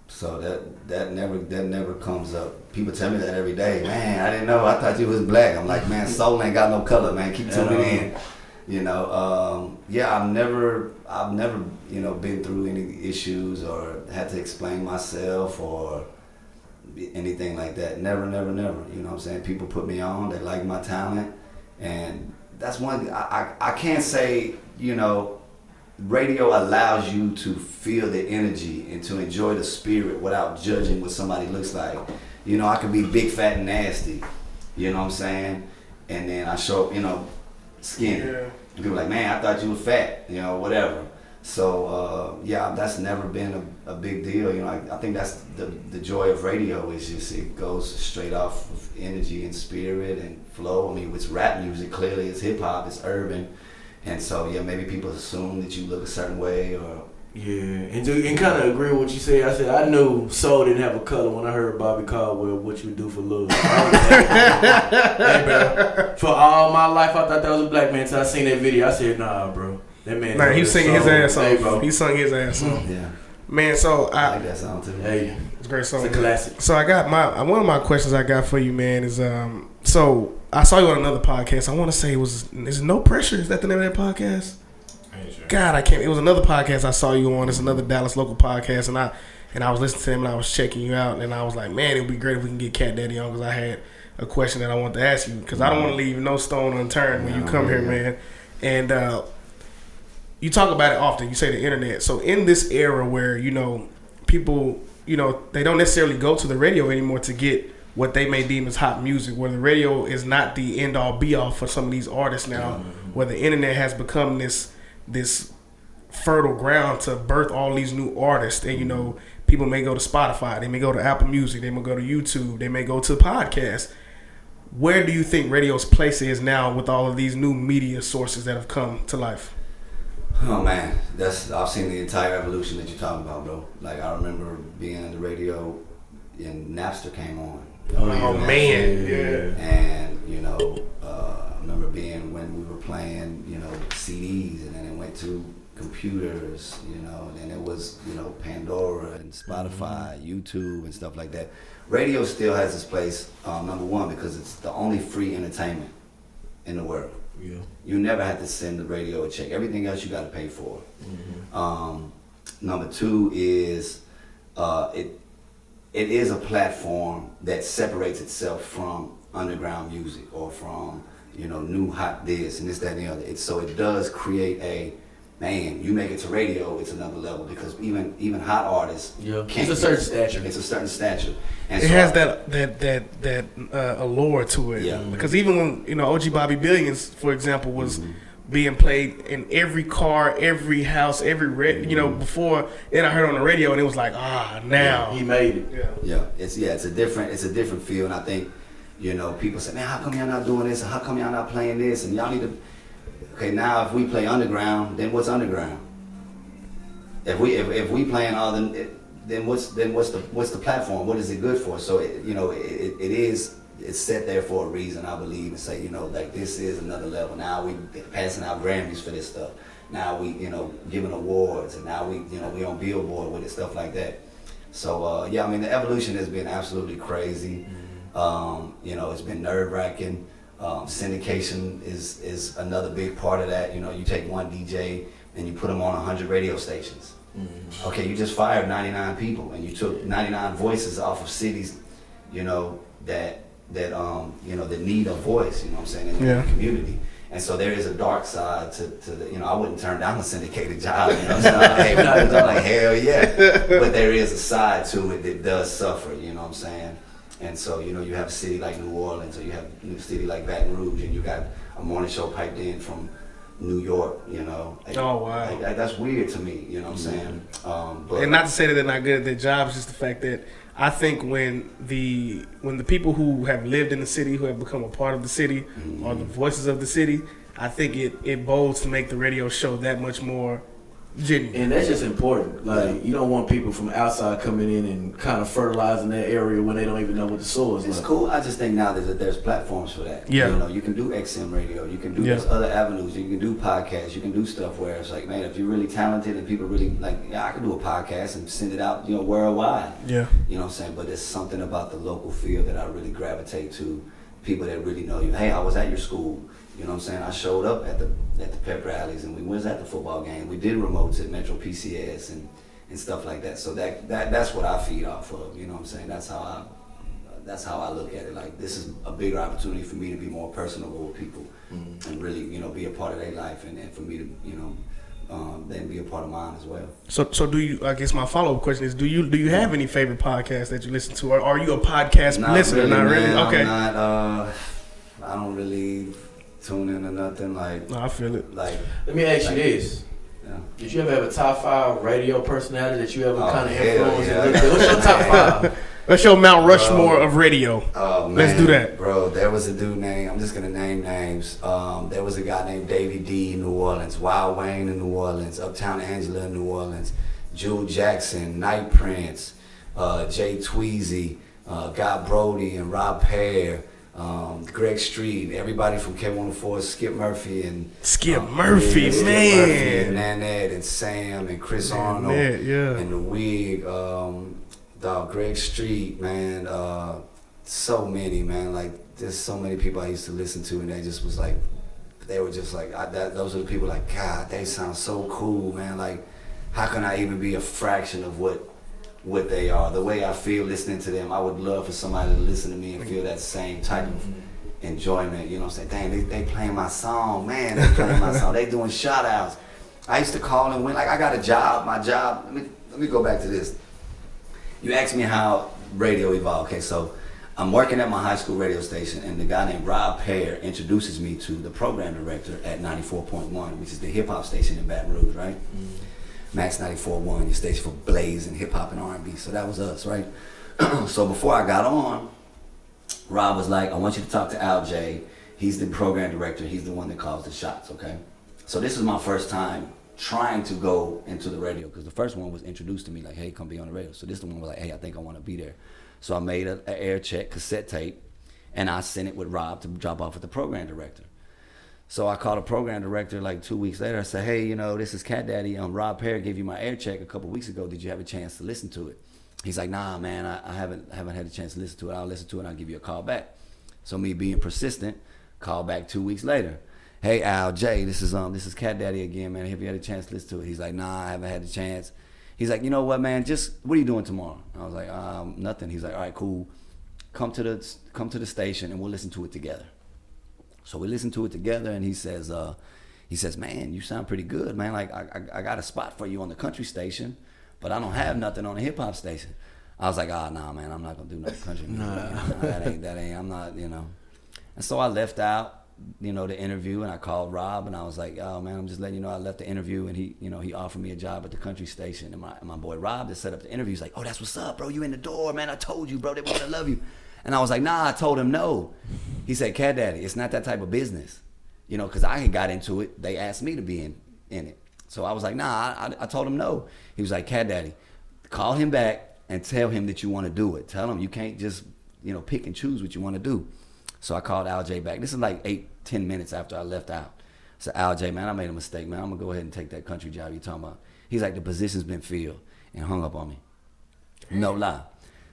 So that never comes up. People tell me that every day. Man, I didn't know. I thought you was black. I'm like, man, soul ain't got no color, man. Keep tuning in. You know, I've never, you know, been through any issues or had to explain myself or anything like that. Never. You know what I'm saying? People put me on. They like my talent, and that's one thing. I can't say, you know, radio allows you to feel the energy and to enjoy the spirit without judging what somebody looks like. You know, I could be big, fat, and nasty. You know what I'm saying? And then I show up, you know, skinny. And people are like, man, I thought you were fat, you know, whatever. So, that's never been a big deal. You know, I think that's the joy of radio is just it goes straight off of energy and spirit and flow. I mean, it's rap music, clearly it's hip hop, it's urban. And so, maybe people assume that you look a certain way or... Yeah, and kind of agree with what you said. I said, I knew soul didn't have a color when I heard Bobby Caldwell, What You Do for Love. Hey, bro, for all my life, I thought that was a black man until I seen that video. I said, nah, bro. That man. Nah, he was singing his ass off. Hey, bro. He sung his ass off. Yeah. Man, so I like that song too. Hey, it's a great song. It's a classic. So I got one of my questions I got for you, man, is so I saw you on another podcast. I want to say is No Pressure? Is that the name of that podcast? Sure. God, I can't. It was another podcast I saw you on. It's another Dallas local podcast, and I was listening to him and I was checking you out, and I was like, man, it would be great if we can get CatDaddy on because I had a question that I wanted to ask you because I don't want to leave no stone unturned when you come here, man. And you talk about it often. You say the internet. So in this era where, you know, people, you know, they don't necessarily go to the radio anymore to get what they may deem as hot music, where the radio is not the end all be all for some of these artists now, where the internet has become this fertile ground to birth all these new artists. And, you know, people may go to Spotify, they may go to Apple Music, they may go to YouTube, they may go to podcasts. Where do you think radio's place is now with all of these new media sources that have come to life? Oh man, I've seen the entire evolution that you're talking about, bro. Like I remember being on the radio and Napster came on. Oh man, yeah. And you know, I remember being when we were playing, you know, CDs, and then it went to computers, you know, and then it was, you know, Pandora and Spotify, YouTube and stuff like that. Radio still has its place, number one, because it's the only free entertainment in the world. Yeah. You never have to send the radio a check. Everything else you got to pay for. Number two is it is a platform that separates itself from underground music or from, you know, new hot this and this, that, and the other. So it does create you make it to radio, it's another level because even hot artists can't. It's a certain stature. It's a certain stature. And it so has that allure to it. Yeah. Because even when, you know, OG Bobby Billions, for example, was being played in every car, every house, every you know, before then I heard on the radio and it was like, now he made it. Yeah. It's a different feel, and I think, you know, people say, man, how come y'all not doing this? How come y'all not playing this? And y'all need to. Okay, now if we play underground, then what's underground? If we playing all the then what's the platform? What is it good for? So it's set there for a reason, I believe, and say, like this is another level. Now we passing out Grammys for this stuff. Now we, giving awards, and now we on Billboard with it, stuff like that. So the evolution has been absolutely crazy. It's been nerve-wracking. Syndication is another big part of that. You take one DJ and you put them on 100 radio stations. Mm-hmm. Okay, you just fired 99 people, and you took 99 voices off of cities, that need a voice, in the community. And so there is a dark side to the, I wouldn't turn down a syndicated job, I'm like, hell yeah. But there is a side to it that does suffer, And so, you have a city like New Orleans, or you have a city like Baton Rouge, and you got a morning show piped in from New York, Oh, wow. Like, that's weird to me, what I'm saying? But, and not to say that they're not good at their jobs, just the fact that I think when the people who have lived in the city, who have become a part of the city, mm-hmm. are the voices of the city, I think it bodes to make the radio show that much more genuine. And that's just important. Like, you don't want people from outside coming in and kind of fertilizing that area when they don't even know what the soil is like. It's cool. I just think now that there's platforms for that. Yeah. You can do XM radio. You can do there's other avenues. You can do podcasts. You can do stuff where it's like, man, if you're really talented and people really like, I can do a podcast and send it out, worldwide. Yeah. You know what I'm saying? But there's something about the local feel that I really gravitate to. People that really know you. Hey, I was at your school. You know what I'm saying? I showed up at the pep rallies, and we was at the football game. We did remotes at Metro PCS and stuff like that. So that's what I feed off of. You know what I'm saying? That's how I look at it. Like, this is a bigger opportunity for me to be more personable with people, mm-hmm. and really be a part of their life, and for me to then be a part of mine as well. So do you? I guess my follow-up question is: Do you have any favorite podcasts that you listen to, or are you a podcast listener? Really, not really. Man, okay. I'm not. I don't really tune in or nothing. Like, no, I feel it. Like, let me ask you this: did you ever have a top 5 radio personality that you ever kind of influenced? Yeah. What's your top 5? Let's show Mount Rushmore of radio. Oh, man. Let's do that. Bro, there was a dude named, I'm just going to name names. There was a guy named Davey D in New Orleans, Wild Wayne in New Orleans, Uptown Angela in New Orleans, Jewel Jackson, Night Prince, Jay Tweezy, Guy Brody and Rob Pear, Greg Street, everybody from K104, Skip Murphy and Murphy, man. Murphy and Nanette and Sam and Chris Arnold and the Wig, Greg Street, man. So many, man. Like, there's so many people I used to listen to, and they were just like, those are the people like, God, they sound so cool, man. Like, how can I even be a fraction of what they are? The way I feel listening to them, I would love for somebody to listen to me and feel that same type of enjoyment. You know what I'm saying? Dang, they playing my song, man. They playing my song. They doing shout outs. I used to call and win. Like, I got a job. My job. Let me go back to this. You asked me how radio evolved. Okay, so I'm working at my high school radio station, and the guy named Rob Pear introduces me to the program director at 94.1, which is the hip hop station in Baton Rouge, right? Mm-hmm. Max 94.1, your station for Blaze and hip hop and R&B. So that was us, right? So before I got on, Rob was like, I want you to talk to Al J. He's the program director. He's the one that calls the shots, okay? So this is my first time trying to go into the radio, because the first one was introduced to me like, hey, come be on the radio. So this one was like, hey, I think I want to be there. So I made an air check cassette tape, and I sent it with Rob to drop off with the program director. So I called a program director like 2 weeks later. I said, hey, this is CatDaddy. Rob Pear gave you my air check a couple weeks ago. Did you have a chance to listen to it? He's like, nah, man, I haven't had a chance to listen to it. I'll listen to it and I'll give you a call back. So me being persistent, call back 2 weeks later. Hey, Al J, this is CatDaddy again, man. Have you had a chance to listen to it? He's like, nah, I haven't had a chance. He's like, you know what, man? What are you doing tomorrow? I was like, nothing. He's like, all right, cool. Come to the station and we'll listen to it together. So we listened to it together, and he says, man, you sound pretty good, man. Like, I got a spot for you on the country station, but I don't have nothing on the hip hop station. I was like, nah, man, I'm not gonna do no country music. That ain't. I'm not, And so I left out, the interview, and I called Rob, and I was like, oh man, I'm just letting you know I left the interview, and he offered me a job at the country station, and my boy Rob that set up the interview, he's like, oh, that's what's up, bro. You in the door, man. I told you, bro. They want to love you. And I was like, nah, I told him no. He said, CatDaddy, it's not that type of business. Because I had got into it. They asked me to be in it. So I was like, nah, I told him no. He was like, CatDaddy, Call him back and tell him that you want to do it. Tell him you can't just, pick and choose what you want to do. So I called Al J back. This is like 8-10 minutes after I left out. So Al J, man, I made a mistake, man. I'm going to go ahead and take that country job you're talking about. He's like, the position's been filled, and hung up on me. No lie.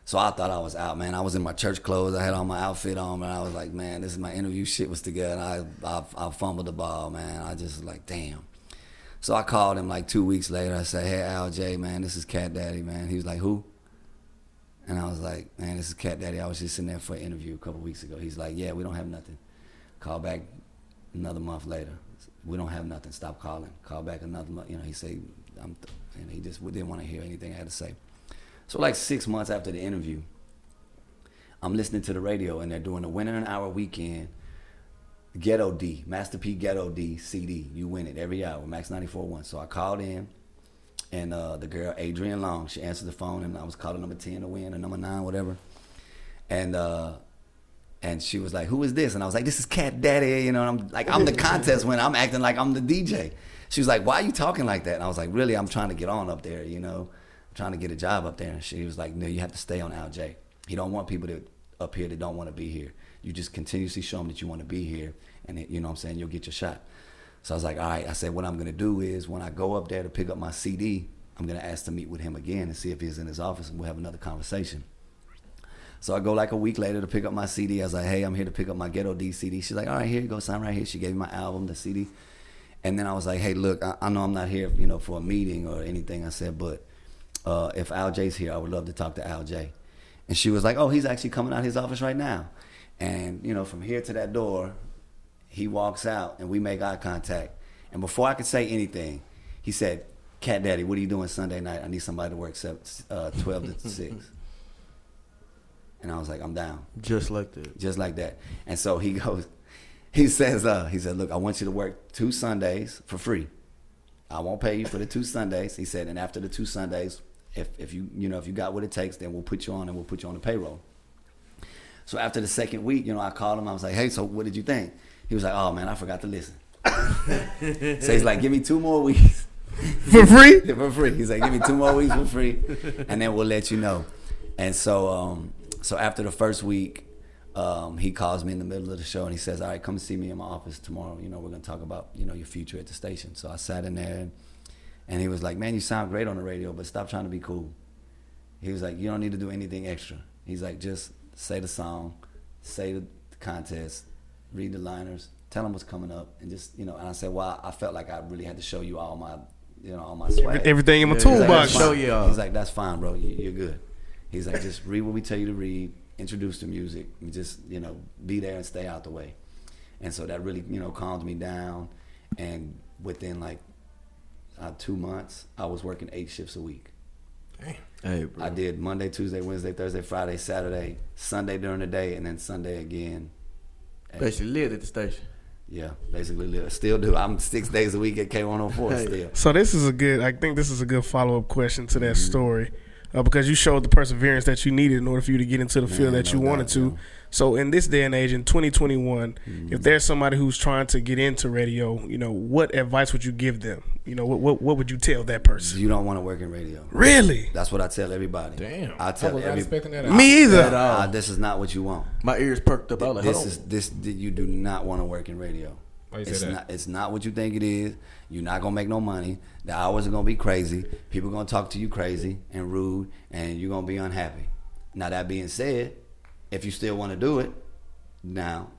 So I thought I was out, man. I was in my church clothes. I had all my outfit on, and I was like, man, this is my interview shit was together. I fumbled the ball, man. I just was like, damn. So I called him like 2 weeks later. I said, hey, Al J, man, this is CatDaddy, man. He was like, who? And I was like, man, this is CatDaddy. I was just sitting there for an interview a couple weeks ago. He's like, yeah, we don't have nothing. Call back another month later. We don't have nothing. Stop calling. Call back another month. He said, and he just didn't want to hear anything I had to say. So like 6 months after the interview, I'm listening to the radio, and they're doing a Winner in an Hour weekend, Ghetto D, Master P Ghetto D CD. You win it every hour, Max 94.1. So I called in, and the girl, Adrienne Long, she answered the phone, and I was calling number 10 to win, or number 9, whatever. And she was like, who is this? And I was like, this is CatDaddy. And I'm like, I'm the contest winner. I'm acting like I'm the DJ. She was like, why are you talking like that? And I was like, really, I'm trying to get on up there, I'm trying to get a job up there. And she was like, no, you have to stay on Al J. He don't want people up here that don't want to be here. You just continuously show them that you want to be here, and you know what I'm saying, you'll get your shot. So I was like, all right. I said, what I'm going to do is when I go up there to pick up my CD, I'm going to ask to meet with him again and see if he's in his office, and we'll have another conversation. So I go like a week later to pick up my CD. I was like, hey, I'm here to pick up my Ghetto D CD. She's like, all right, here you go, sign right here. She gave me my album, the CD. And then I was like, hey, look, I know I'm not here, for a meeting or anything. I said, but if Al J's here, I would love to talk to Al J. And she was like, oh, he's actually coming out of his office right now. And, from here to that door, he walks out and we make eye contact. And before I could say anything, he said, CatDaddy, what are you doing Sunday night? I need somebody to work 12 to 6. And I was like, I'm down. Just like that. Just like that. And so he said, look, I want you to work 2 Sundays for free. I won't pay you for the 2 Sundays. He said, and after the 2 Sundays, if you got what it takes, then we'll put you on and we'll put you on the payroll. So after the second week, I called him. I was like, hey, so what did you think? He was like, oh, man, I forgot to listen. So he's like, give me 2 more weeks. For free? For free. He's like, give me 2 more weeks for free, and then we'll let you know. And so so after the first week, he calls me in the middle of the show, and he says, all right, come see me in my office tomorrow. We're going to talk about, your future at the station. So I sat in there, and he was like, man, you sound great on the radio, but stop trying to be cool. He was like, you don't need to do anything extra. He's like, just say the song, say the contest, read the liners, tell them what's coming up, and just, and I said, well, I felt like I really had to show you all my, all my swag. Everything in my toolbox. Show you all. He's like, that's fine, bro. You're good. He's like, just read what we tell you to read, introduce the music, and just, be there and stay out the way. And so that really, calmed me down. And within like 2 months, I was working 8 shifts a week. Damn. Hey, bro. I did Monday, Tuesday, Wednesday, Thursday, Friday, Saturday, Sunday during the day, and then Sunday again. Basically lived at the station. Yeah, basically live. Still do. I'm 6 days a week at K104 still. So I think this is a good follow-up question to that story. Because you showed the perseverance that you needed in order for you to get into the field that you wanted to. So in this day and age, in 2021, if there's somebody who's trying to get into radio, what advice would you give them? What would you tell that person? You don't want to work in radio. Really? That's what I tell everybody. Damn. I tell was not expecting that. Me either. This is not what you want. My ears perked up. I was like, You do not want to work in radio. Why you say that? It's not what you think it is. You're not gonna make no money. The hours are gonna be crazy. People are gonna talk to you crazy and rude, and you're gonna be unhappy. Now that being said, if you still want to do it, now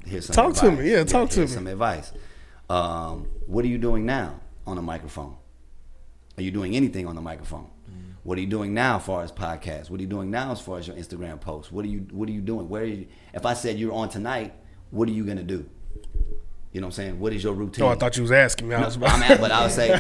here's some advice. Talk to me. Yeah, talk to me. Some advice. What are you doing now on the microphone? Are you doing anything on the microphone? What are you doing now as far as podcasts? What are you doing now as far as your Instagram posts? What are you doing? Where are you? If I said you're on tonight, what are you gonna do? You know what I'm saying? What is your routine? Oh, I thought you was asking me. But I would say,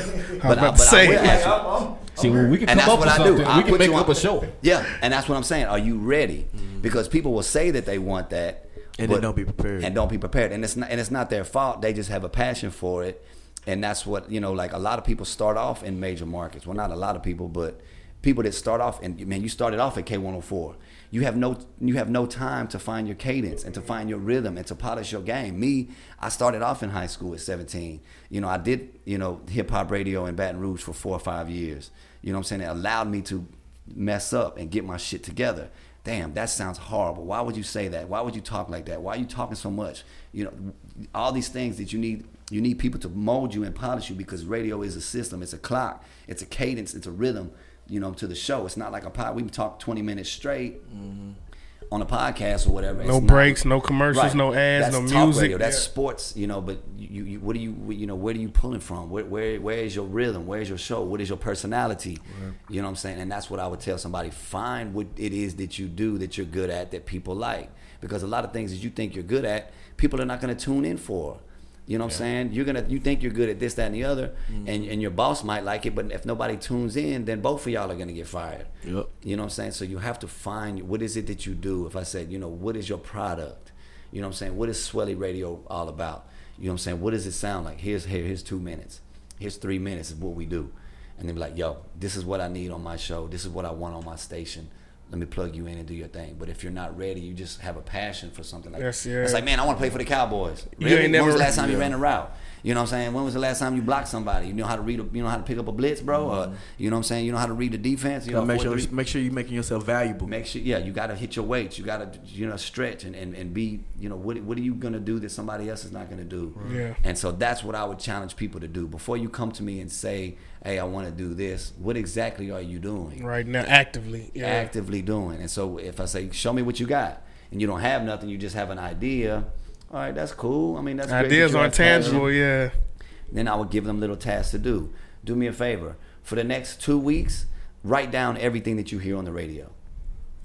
but I will ask you. See, we can come up with something. We can make up a show. Yeah, and that's what I'm saying. Are you ready? Because people will say that they want that, and they don't be prepared. And don't be prepared. And it's not their fault. They just have a passion for it, and that's what like a lot of people start off in major markets. Well, not a lot of people, but people that start off, and man, you started off at K104. You have no time to find your cadence and to find your rhythm and to polish your game. Me, I started off in high school at 17. I did, hip hop radio in Baton Rouge for 4 or 5 years. You know what I'm saying? It allowed me to mess up and get my shit together. Damn, that sounds horrible. Why would you say that? Why would you talk like that? Why are you talking so much? All these things that you need people to mold you and polish you, because radio is a system. It's a clock. It's a cadence. It's a rhythm. To the show. It's not like a pod. We can talk 20 minutes straight on a podcast or whatever. No breaks, no commercials, right. No ads, that's no music. Radio. That's sports, but you what do you where are you pulling from? Where is your rhythm? Where is your show? What is your personality? Right. You know what I'm saying? And that's what I would tell somebody. Find what it is that you do that you're good at, that people like. Because a lot of things that you think you're good at, people are not going to tune in for. You know what I'm saying? You think you're good at this, that, and the other, and your boss might like it, but if nobody tunes in, then both of y'all are gonna get fired. Yep. You know what I'm saying? So you have to find what is it that you do. If I said, what is your product? You know what I'm saying? What is Swelly Radio all about? You know what I'm saying? What does it sound like? Here's 2 minutes. Here's 3 minutes is what we do. And they'll be like, yo, this is what I need on my show. This is what I want on my station. Let me plug you in and do your thing. But if you're not ready, you just have a passion for something like that. Yeah. It's like, man, I want to play for the Cowboys. Really? When was the last time you ran a route? You know what I'm saying? When was the last time you blocked somebody? You know how to read? You know how to pick up a blitz, bro? Or, you know what I'm saying? You know how to read the defense? Make sure you're making yourself valuable. You got to hit your weights. You got to stretch and be. What are you gonna do that somebody else is not gonna do? Yeah. And so that's what I would challenge people to do before you come to me and say, hey, I want to do this. What exactly are you doing right now? Actively doing. And so if I say, show me what you got, and you don't have nothing, you just have an idea. All right, that's cool. I mean, that's great. Ideas aren't tangible, yeah. Then I would give them little tasks to do. Do me a favor. For the next 2 weeks, write down everything that you hear on the radio.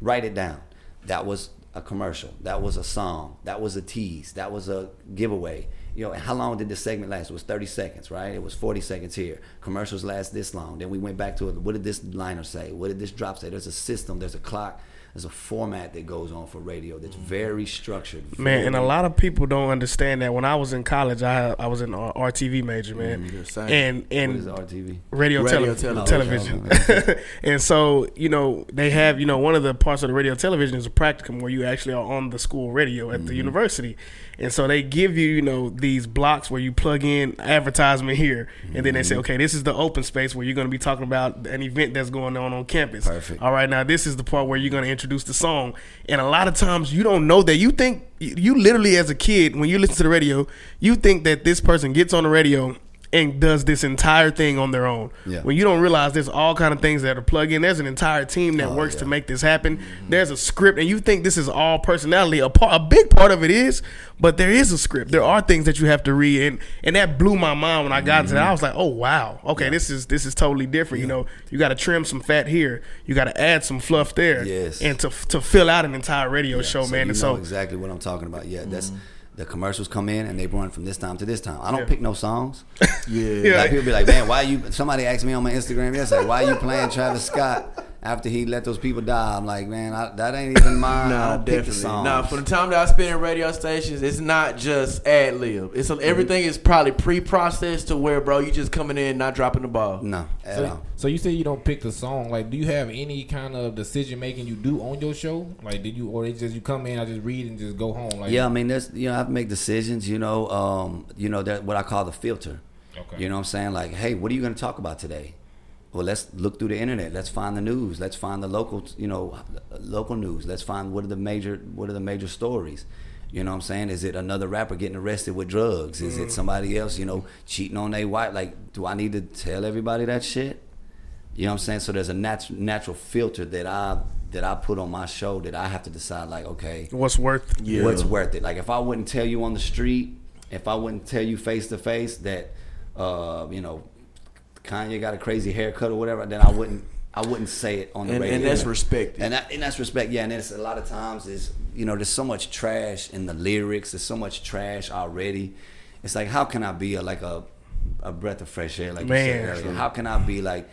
Write it down. That was a commercial. That was a song. That was a tease. That was a giveaway. How long did this segment last? It was 30 seconds, right? It was 40 seconds here. Commercials last this long. Then we went back to it. What did this liner say? What did this drop say? There's a system. There's a clock. There's a format that goes on for radio that's very structured. Man, and a lot of people don't understand that. When I was in college, I was an RTV major, man. And what is RTV? Radio television. And so, they have, one of the parts of the radio television is a practicum where you actually are on the school radio at the university. And so they give you, these blocks where you plug in advertisement here. And then they say, okay, this is the open space where you're going to be talking about an event that's going on campus. Perfect. All right, now this is the part where you're going to introduce the song. And a lot of times you don't know that. You think, you literally as a kid, when you listen to the radio, you think that this person gets on the radio and does this entire thing on their own. Yeah. When you don't realize there's all kind of things that are plugged in. There's an entire team that works to make this happen. There's a script, and you think this is all personality. A big part of it is, but there is a script. There are things that you have to read, and that blew my mind when I got into that. I was like, oh wow, okay, this is totally different. You got to trim some fat here, you got to add some fluff there, and to fill out an entire radio show, man. You and know exactly what I'm talking about. Yeah, that's. The commercials come in and they run from this time to this time. I don't pick no songs. Like people be like, man, somebody asked me on my Instagram yesterday, why are you playing Travis Scott after he let those people die? I'm like, man, that ain't even mine. I don't pick the songs. Nah, for the time that I spend in radio stations, it's not just ad lib. It's everything is probably pre-processed to where, bro, you just coming in not dropping the ball. No, at all. So you say you don't pick the song. Like, do you have any kind of decision making you do on your show? Like, or it's just you come in, I just read and just go home? Like, I mean, there's I have to make decisions. That what I call the filter. Okay. You know what I'm saying? Like, hey, what are you going to talk about today? Well, let's look through the internet. Let's find the news. Let's find the local news. Let's find what are the major stories. You know what I'm saying? Is it another rapper getting arrested with drugs? Is it somebody else, cheating on their wife? Like, do I need to tell everybody that shit? You know what I'm saying? So there's a natural filter that I put on my show that I have to decide, like, okay, what's worth it? Like, if I wouldn't tell you on the street, if I wouldn't tell you face to face that Kanye got a crazy haircut or whatever, then I wouldn't say it on the radio. And that's respect. And that's respect, yeah. And it's a lot of times there's so much trash in the lyrics. There's so much trash already. It's like, how can I be a breath of fresh air, like you said earlier? How can I be like,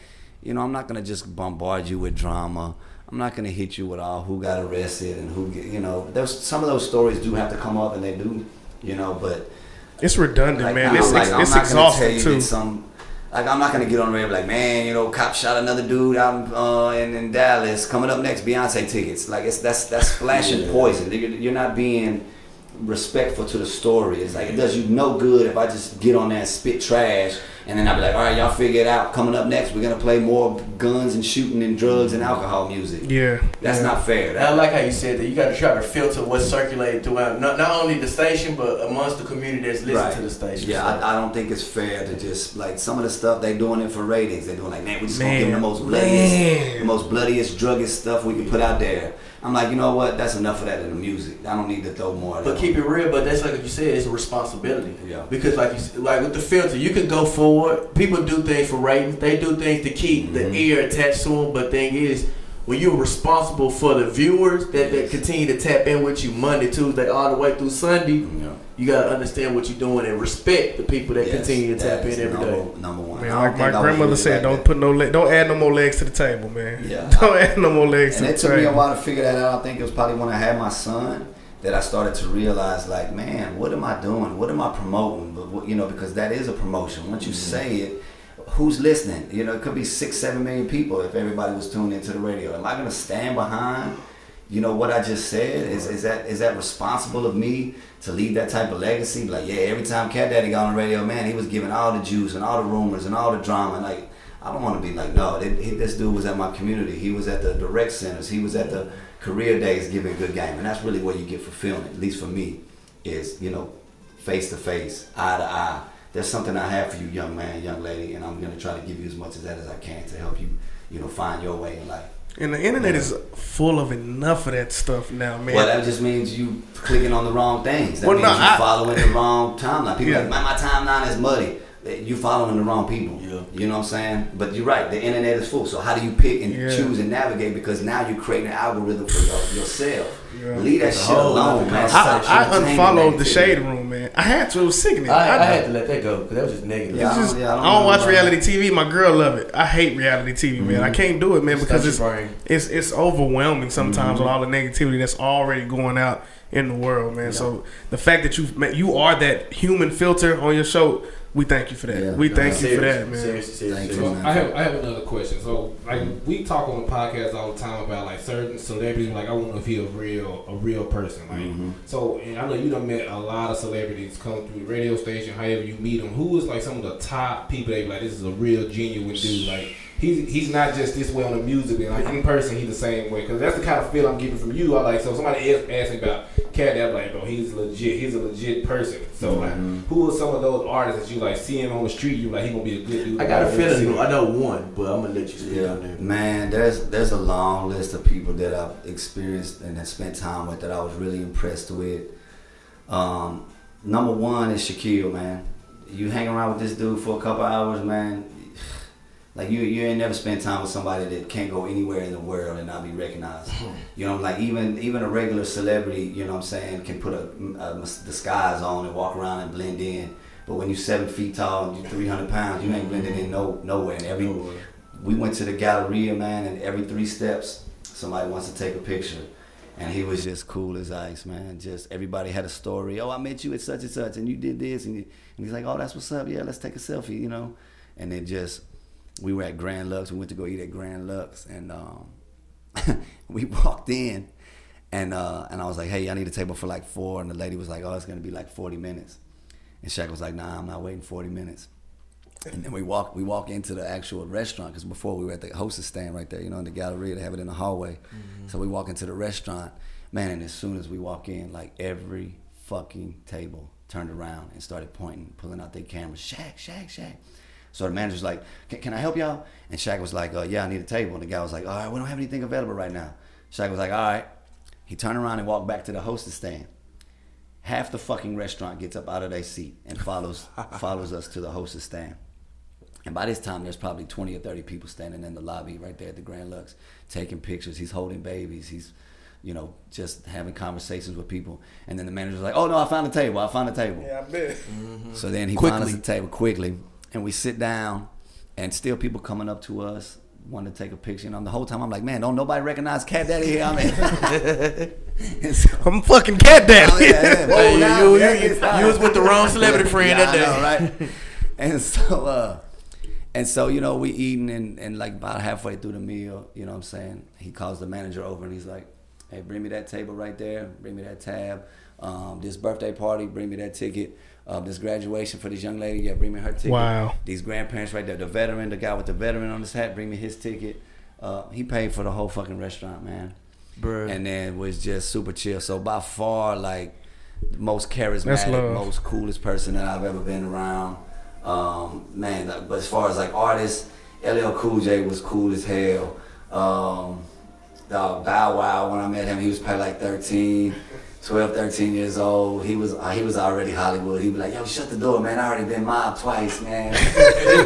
I'm not gonna just bombard you with drama. I'm not gonna hit you with who got arrested and who there's some of those stories do have to come up, and they do, but it's redundant, like, man. It's exhausting too. Like, I'm not gonna get on the radio like, man, you know, cop shot another dude out in Dallas. Coming up next, Beyonce tickets. Like, that's splashing poison. You're not being respectful to the story. It's like, it does you no good if I just get on there and spit trash, and then I'll be like, all right, y'all figure it out. Coming up next, we're gonna play more guns and shooting and drugs and alcohol music. Yeah, that's not fair. I like how you said that. You got to try to filter what's circulated throughout, not only the station, but amongst the community that's listening to the station. Yeah, so. I don't think it's fair to just, like, some of the stuff they doing it for ratings. They're doing like, man, we just gonna give them the most bloodiest, druggiest stuff we can put out there. I'm like, you know what? That's enough of that in the music. I don't need to throw more of that. But keep it real. But that's like you said, it's a responsibility. Yeah. Because like with the filter, you can go forward. People do things for ratings. They do things to keep the ear attached to them. But thing is, when you're responsible for the viewers that continue to tap in with you Monday, Tuesday, all the way through Sunday, you gotta understand what you're doing and respect the people that continue to tap in every day. Number one. Man, like my grandmother said, don't add no more legs to the table, man. Yeah. Don't add no more legs to the table. And it took me a while to figure that out. I think it was probably when I had my son that I started to realize, like, man, what am I doing? What am I promoting? But you know, because that is a promotion. Once you say it, who's listening? You know, it could be 6-7 million people if everybody was tuned into the radio. Am I gonna stand behind, you know, what I just said? Is that responsible of me to leave that type of legacy? Like, yeah, every time CatDaddy got on the radio, man, he was giving all the juice and all the rumors and all the drama. Like, I don't want to be like, no, this dude was at my community. He was at the direct centers. He was at the career days giving good game. And that's really where you get fulfillment, at least for me, is, you know, face to face, eye to eye. There's something I have for you, young man, young lady, and I'm going to try to give you as much of that as I can to help you, you know, find your way in life. And the internet is full of enough of that stuff now, man. Well, that just means you clicking on the wrong things. That means you following the wrong timeline. People like, my timeline is muddy. You following the wrong people. Yeah. You know what I'm saying? But you're right. The internet is full. So how do you pick and choose and navigate? Because now you're creating an algorithm for yourself. Yeah. Leave that shit alone, man. I unfollowed the Shade Room, man. I had to. It was sickening. I had to let that go because that was just negative. Yeah, I don't watch reality TV. My girl love it. I hate reality TV, man. I can't do it, man, because it's overwhelming sometimes with all the negativity that's already going out in the world, man. Yeah. So the fact that you are that human filter on your show, we thank you for that. Yeah, we thank you for that, man. Seriously. So I have another question. So like we talk on the podcast all the time about like certain celebrities. Like I want to feel a real person. Like so, and I know you done met a lot of celebrities come through the radio station. However you meet them, who is like some of the top people that be like, this is a real genuine dude. Like he's not just this way on the music, and like in person he's the same way. Because that's the kind of feel I'm getting from you. I like so somebody asked me about CatDaddy, I'm like, bro, he's legit. He's a legit person. So like, who are some of those artists that you like see him on the street? You like he gonna be a good dude. I got a feeling. I know one, but I'm gonna let you speak on there. Man, there's a long list of people that I've experienced and have spent time with that I was really impressed with. Number one is Shaquille, man. You hang around with this dude for a couple hours, man. Like you ain't never spent time with somebody that can't go anywhere in the world and not be recognized. You know, like even a regular celebrity, you know what I'm saying, can put a disguise on and walk around and blend in. But when you're 7 feet tall and you're 300 pounds, you ain't blending in nowhere. And we went to the Galleria, man, and every 3 steps somebody wants to take a picture. And he was just cool as ice, man. Just everybody had a story. Oh, I met you at such and such, and you did this, and he's like, oh, that's what's up. Yeah, let's take a selfie, you know. And then we were at Grand Lux. We went to go eat at Grand Lux, and we walked in, and I was like, hey, I need a table for like 4, and the lady was like, oh, it's gonna be like 40 minutes. And Shaq was like, nah, I'm not waiting 40 minutes. And then we walk into the actual restaurant, because before we were at the hostess stand right there, you know, in the Galleria, they have it in the hallway. So we walk into the restaurant, man, and as soon as we walk in, like every fucking table turned around and started pointing, pulling out their cameras, Shaq. So the manager's like, can I help y'all? And Shaq was like, yeah, I need a table. And the guy was like, all right, we don't have anything available right now. Shaq was like, all right. He turned around and walked back to the hostess stand. Half the fucking restaurant gets up out of their seat and follows us to the hostess stand. And by this time, there's probably 20 or 30 people standing in the lobby right there at the Grand Lux, taking pictures. He's holding babies. He's, you know, just having conversations with people. And then the manager's like, oh, no, I found a table. Yeah, I bet. So then he found us a table quickly. And we sit down, and still people coming up to us, wanting to take a picture. And the whole time I'm like, man, don't nobody recognize CatDaddy here. I mean, so, I'm fucking CatDaddy. You was with the wrong celebrity friend that day. Know, right? And so And so, you know, we eating and like about halfway through the meal, you know what I'm saying? He calls the manager over and he's like, hey, bring me that table right there. Bring me that tab. This birthday party, bring me that ticket. This graduation for this young lady, yeah, bring me her ticket. Wow. These grandparents right there. The veteran, the guy with the veteran on his hat, bring me his ticket. He paid for the whole fucking restaurant, man. Bruh. And then was just super chill. So by far, like, the most charismatic, most coolest person that I've ever been around. Man, but as far as like artists, LL Cool J was cool as hell. Bow Wow, when I met him, he was probably like 12, 13 years old. He was already Hollywood. He'd be like, yo, shut the door, man. I already been mobbed twice, man. He was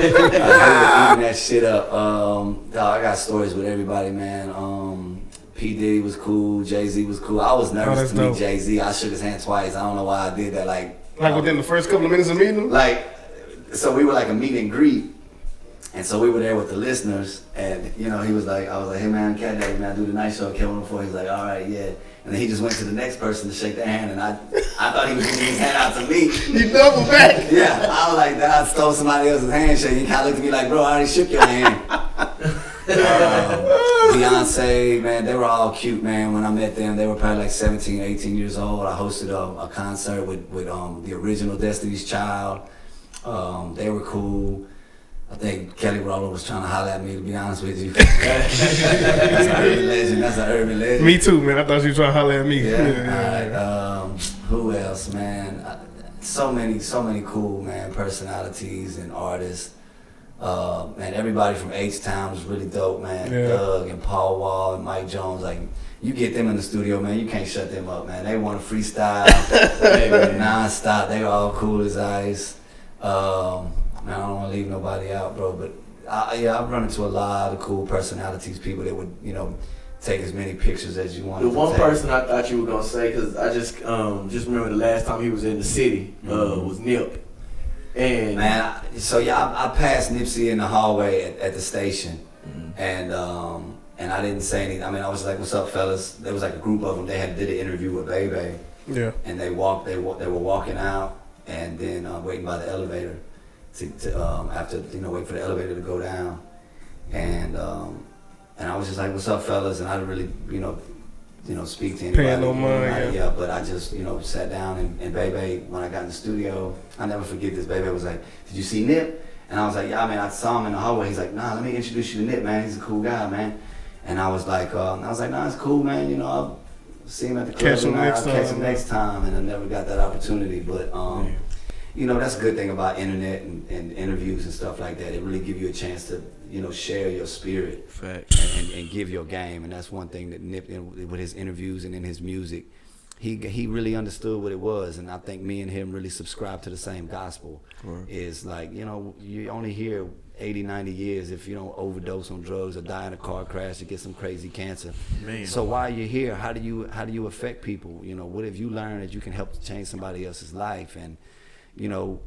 eating that shit up. Dog, I got stories with everybody, man. P. Diddy was cool. Jay-Z was cool. I was nervous to meet Jay-Z. I shook his hand twice. I don't know why I did that. Like within the first couple of minutes of meeting him? Like, so we were like a meet and greet. And so we were there with the listeners. And, you know, I was like, hey, man, CatDaddy, man, I do the night show. Kevin before. He's like, all right, yeah. And then he just went to the next person to shake their hand. And I thought he was giving his hand out to me. You double back. Yeah. I was like, then I stole somebody else's handshake. He kind of looked at me like, bro, I already shook your hand. Beyonce, man, they were all cute, man. When I met them, they were probably like 17, 18 years old. I hosted a concert with the original Destiny's Child. They were cool. I think Kelly Rowland was trying to holler at me, to be honest with you. That's an urban legend. Me too, man. I thought you were trying to holler at me. Yeah. All right. Who else, man? So many cool, man, personalities and artists. Man, everybody from H-Town was really dope, man. Yeah. Doug and Paul Wall and Mike Jones, like, you get them in the studio, man, you can't shut them up, man. They want to freestyle, non-stop. They were all cool as ice. Man, I don't want to leave nobody out, bro, but I've run into a lot of cool personalities, people that would, you know, take as many pictures as you want. The one person I thought you were gonna say, because I just remember the last time he was in the city was Nip. And man, I passed Nipsey in the hallway at the station, and I didn't say anything. I mean, I was like, "What's up, fellas?" There was like a group of them. They did an interview with Bebe. Yeah. And they were walking out, and then waiting by the elevator to after, you know, wait for the elevator to go down, and I was just like, "What's up, fellas?" And I didn't really, you know, speak to anybody. Paying no mind. Yeah, but I just, you know, sat down and Bebe, when I got in the studio, I'll never forget this. Bebe was like, "Did you see Nip?" And I was like, "Yeah, man, I saw him in the hallway." He's like, "Nah, let me introduce you to Nip, man. He's a cool guy, man." And I was like, "Nah, it's cool, man. You know, I'll see him at the club. I'll catch him next time." And I never got that opportunity, but you know, that's a good thing about internet and interviews and stuff like that. It really give you a chance to, you know, share your spirit and give your game. And that's one thing that Nip, with his interviews and in his music, he really understood what it was. And I think me and him really subscribe to the same gospel. Is like, you know, you only hear 80, 90 years if you don't overdose on drugs or die in a car crash or get some crazy cancer. Man. So while you're here, how do you affect people? You know, what have you learned that you can help to change somebody else's life? And you know,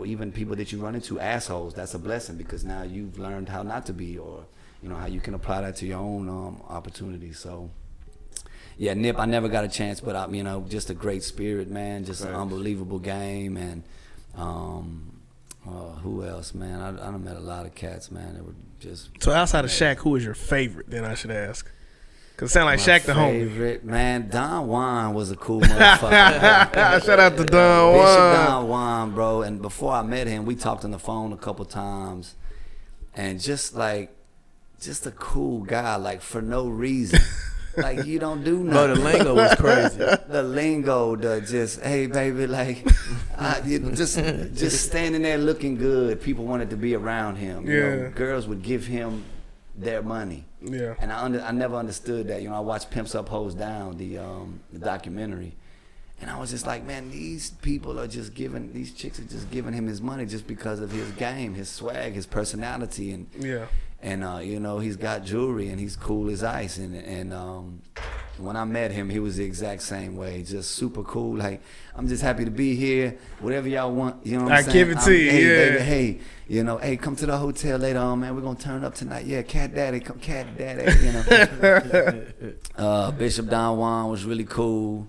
even people that you run into, assholes, that's a blessing, because now you've learned how not to be, or, you know, how you can apply that to your own opportunities. So, yeah, Nip, I never got a chance, but, you know, just a great spirit, man, just an unbelievable game. And who else, man? I done met a lot of cats, man. They were just... So outside of Shaq, who is your favorite, then I should ask? Because it sound like Shaq the homie. Favorite, man, Don Juan was a cool motherfucker. Shout out to Don Juan. Bishop Don Juan, bro. And before I met him, we talked on the phone a couple times. And just a cool guy, like, for no reason. Like, you don't do nothing. But the lingo was crazy. The lingo, hey, baby, like, just standing there looking good. People wanted to be around him. You know, girls would give him their money. Yeah. And I never understood that. You know, I watched Pimps Up, Hoes Down, the documentary, and I was just like, man, these chicks are just giving him his money just because of his game, his swag, his personality, and you know, he's got jewelry and he's cool as ice. And when I met him, he was the exact same way, just super cool. Like, I'm just happy to be here. Whatever y'all want, you know what I'm saying? I give it to you, hey, yeah. Baby, hey, you know, hey, come to the hotel later on, man. We're gonna turn up tonight. Yeah, CatDaddy, come CatDaddy, you know. Bishop Don Juan was really cool.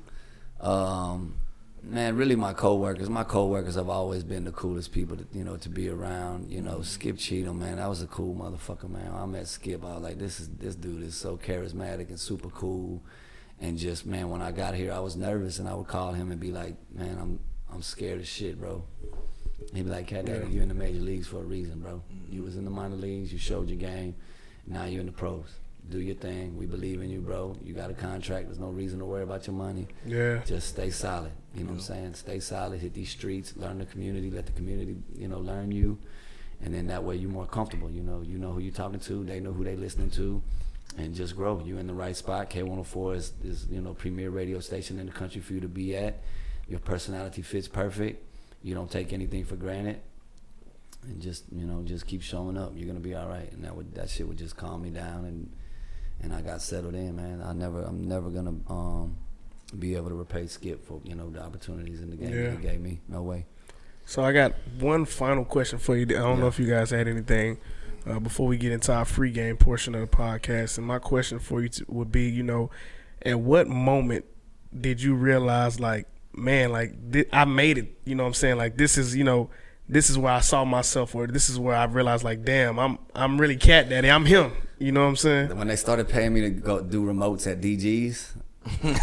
Man, really my coworkers. My coworkers have always been the coolest people to be around. Skip Cheatham, man, that was a cool motherfucker, man. I met Skip, I was like, this dude is so charismatic and super cool. And just, man, when I got here, I was nervous, and I would call him and be like, man, I'm scared as shit, bro. He'd be like, CatDaddy, you in the major leagues for a reason, bro. You was in the minor leagues, you showed your game, now you're in the pros. Do your thing. We believe in you, bro. You got a contract. There's no reason to worry about your money. Yeah. Just stay solid. You know what I'm saying? Stay solid. Hit these streets. Learn the community. Let the community, learn you. And then that way you're more comfortable. You know who you're talking to. They know who they listening to. And just grow. You're in the right spot. K104 is premier radio station in the country for you to be at. Your personality fits perfect. You don't take anything for granted. And just keep showing up. You're gonna be all right. And that shit would just calm me down, and I got settled in, man. I'm never gonna be able to repay Skip for the opportunities in the game that he gave me. No way. So I got one final question for you. I don't know if you guys had anything before we get into our free game portion of the podcast. And my question for you would be, at what moment did you realize, like, man, like I made it? You know what I'm saying? Like, this is where I saw myself, or this is where I realized, like, damn, I'm really CatDaddy. I'm him. You know what I'm saying? When they started paying me to go do remotes at DG's, and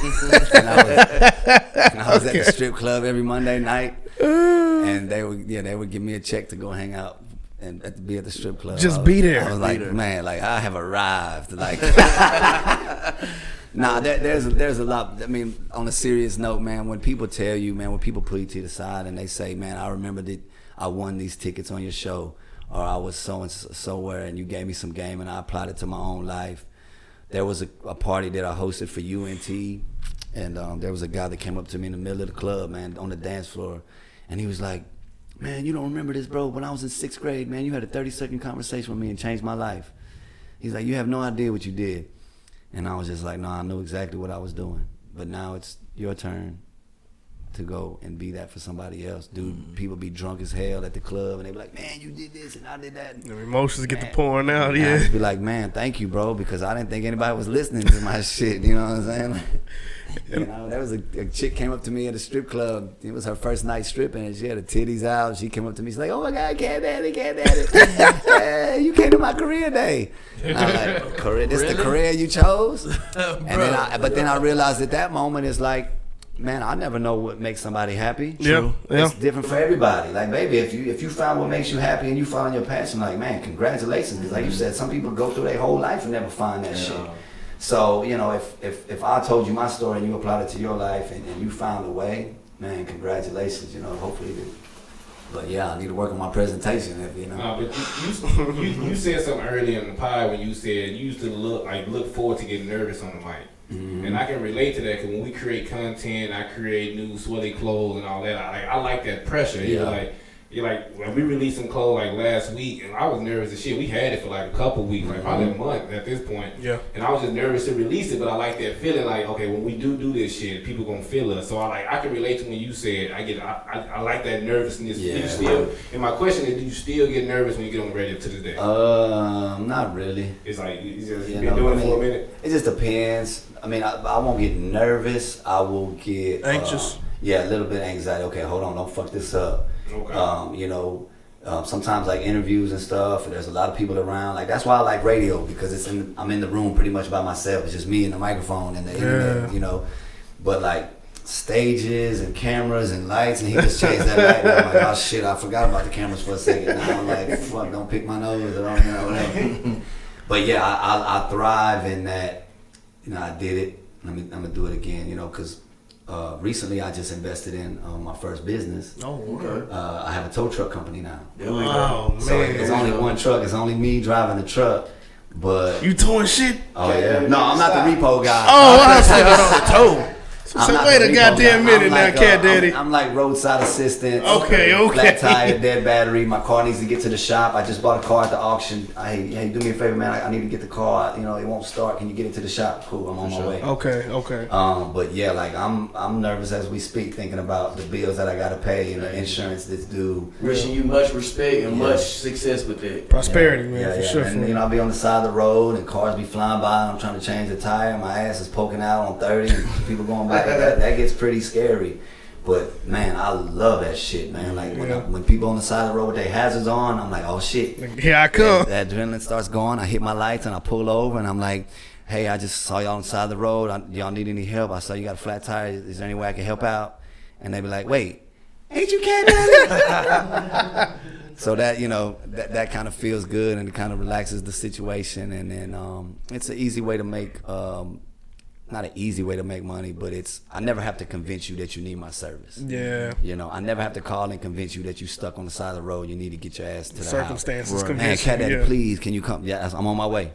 I was at the strip club every Monday night, and they would give me a check to go hang out and be at the strip club. Just be there. I was like, man, like I have arrived. Like, nah, there's a lot. I mean, on a serious note, man, when people tell you, man, when people put you to the side and they say, man, I remember that I won these tickets on your show, or I was so and so where, and you gave me some game and I applied it to my own life. There was a party that I hosted for UNT, and there was a guy that came up to me in the middle of the club, man, on the dance floor, and he was like, man, you don't remember this, bro? When I was in 6th grade, man, you had a 30-second conversation with me and changed my life. He's like, you have no idea what you did. And I was just like, no, I knew exactly what I was doing. But now it's your turn to go and be that for somebody else. Dude, people be drunk as hell at the club, and they be like, man, you did this and I did that. The emotions get to pouring out, I just be like, man, thank you, bro, because I didn't think anybody was listening to my shit, you know what I'm saying? There was a chick came up to me at a strip club. It was her first night stripping, and she had her titties out. She came up to me, she's like, oh my God, CatDaddy. Hey, you came to my career day. And I'm like, career? This the career you chose? But then I realized at that moment, it's like, man, I never know what makes somebody happy. True. Yeah. It's different for everybody. Like, baby, if you found what makes you happy and you found your passion, like, man, congratulations. Because like you said, some people go through their whole life and never find that shit. So, if I told you my story and you applied it to your life and you found a way, man, congratulations. Hopefully. But yeah, I need to work on my presentation. But you said something earlier in the pod when you said you used to look forward to getting nervous on the mic. Mm-hmm. And I can relate to that because when we create content, I create new Swelly clothes and all that. I like that pressure. Yeah. You're like when we released some clothes like last week, and I was nervous as shit. We had it for like a couple weeks, like probably a month at this point. Yeah. And I was just nervous to release it, but I like that feeling. Like, okay, when we do this shit, people gonna feel us. So I can relate to when you said I like that nervousness. Yeah. And my question is, do you still get nervous when you get on the radio to this day? Not really. It's like you just been doing it for a minute. It just depends. I mean, I won't get nervous. I will get anxious. A little bit of anxiety. Okay, hold on, don't fuck this up. Okay. Sometimes like interviews and stuff, there's a lot of people around. Like that's why I like radio, because I'm in the room pretty much by myself. It's just me and the microphone and the internet, But like stages and cameras and lights, and he just changed that light. And I'm like, oh shit, I forgot about the cameras for a second. Now I'm like, fuck, don't pick my nose or whatever. But yeah, I thrive in that. I did it. I'm gonna do it again. Because. Recently, I just invested in my first business. Oh, okay. I have a tow truck company now. Oh, man. So it's only one truck. It's only me driving the truck. But you towing shit? Oh yeah. No, I'm not the repo guy. Oh, I said on the tow. So wait a goddamn minute now, CatDaddy. I'm like roadside assistant. Okay. Flat tire, dead battery. My car needs to get to the shop. I just bought a car at the auction. Hey, do me a favor, man. I need to get the car. It won't start. Can you get it to the shop? Cool, I'm on my way. Okay. But yeah, like I'm nervous as we speak, thinking about the bills that I gotta pay and the insurance that's due. Wishing you much respect and much success with it. Prosperity, man, for sure. And I'll be on the side of the road and cars be flying by and I'm trying to change the tire. My ass is poking out on 30 and people going by. That gets pretty scary. But man, I love that shit, man. Like when people on the side of the road with their hazards on, I'm like, oh shit. Here I come. That adrenaline starts going. I hit my lights and I pull over and I'm like, hey, I just saw y'all on the side of the road. Y'all need any help? I saw you got a flat tire. Is there any way I can help out? And they be like, wait, ain't you CatDaddy? So that, you know, that kind of feels good and it kind of relaxes the situation. And then it's an easy way to make, not an easy way to make money, but I never have to convince you that you need my service. Yeah. You know, I never have to call and convince you that you stuck on the side of the road. You need to get your ass to the circumstances house. Man, CatDaddy, please, can you come? Yeah, I'm on my way.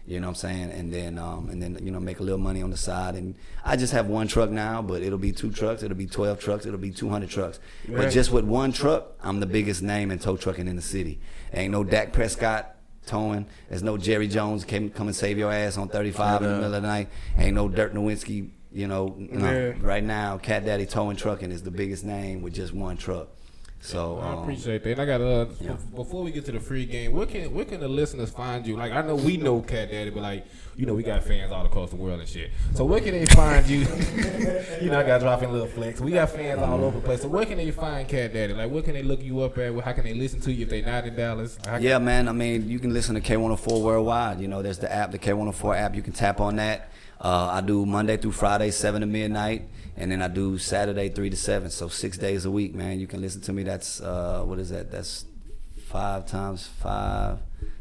You know what I'm saying? And then, you know, make a little money on the side. And I just have one truck now, but it'll be 2 trucks. It'll be 12 trucks. It'll be 200 trucks. Yeah. But just with one truck, I'm the biggest name in tow trucking in the city. Ain't no Dak Prescott towing. There's no Jerry Jones come and save your ass on 35 in the middle of the night. Ain't no Dirk Nowitzki, you know. Right now, CatDaddy Towing Trucking is the biggest name with just one truck. So I appreciate that. And I got before we get to the free game, where can the listeners find you? Like, I know we know CatDaddy, but like, you know, we got fans all across the world and shit. So where can they find you? You know, I got to drop in a little flex. We got fans all over the place. So where can they find CatDaddy? Like, where can they look you up at? How can they listen to you if they not in Dallas? Yeah, man. I mean, you can listen to K104 worldwide. You know, there's the app, the K104 app. You can tap on that. I do Monday through Friday, 7 to midnight. And then I do Saturday 3 to 7, so 6 days a week, man. You can listen to me. That's what is that? That's 5 times 5.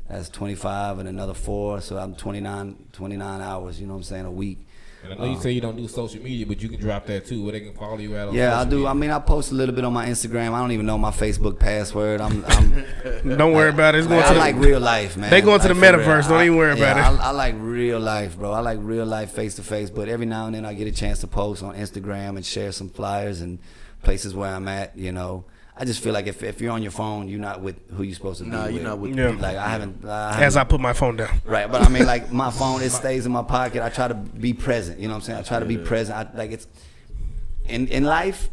That's 25 and another 4. So I'm 29 hours. You know what I'm saying, a week. And I know you say you don't do social media, but you can drop that too, where they can follow you at. Yeah, I do. Media. I mean, I post a little bit on my Instagram. I don't even know my Facebook password. Don't worry about it. It's going I like real life, man. They going to the metaverse. Don't even worry about it. I like real life, bro. I like real life, face to face. But every now and then I get a chance to post on Instagram and share some flyers and places where I'm at. You know, I just feel like if you're on your phone, you're not with who you're supposed to be. No, with. you're not with. Yeah. Like I haven't. As I put my phone down. Right, but I mean, like my phone, it stays in my pocket. I try to be present. You know what I'm saying? I try to be present. Like it's in life.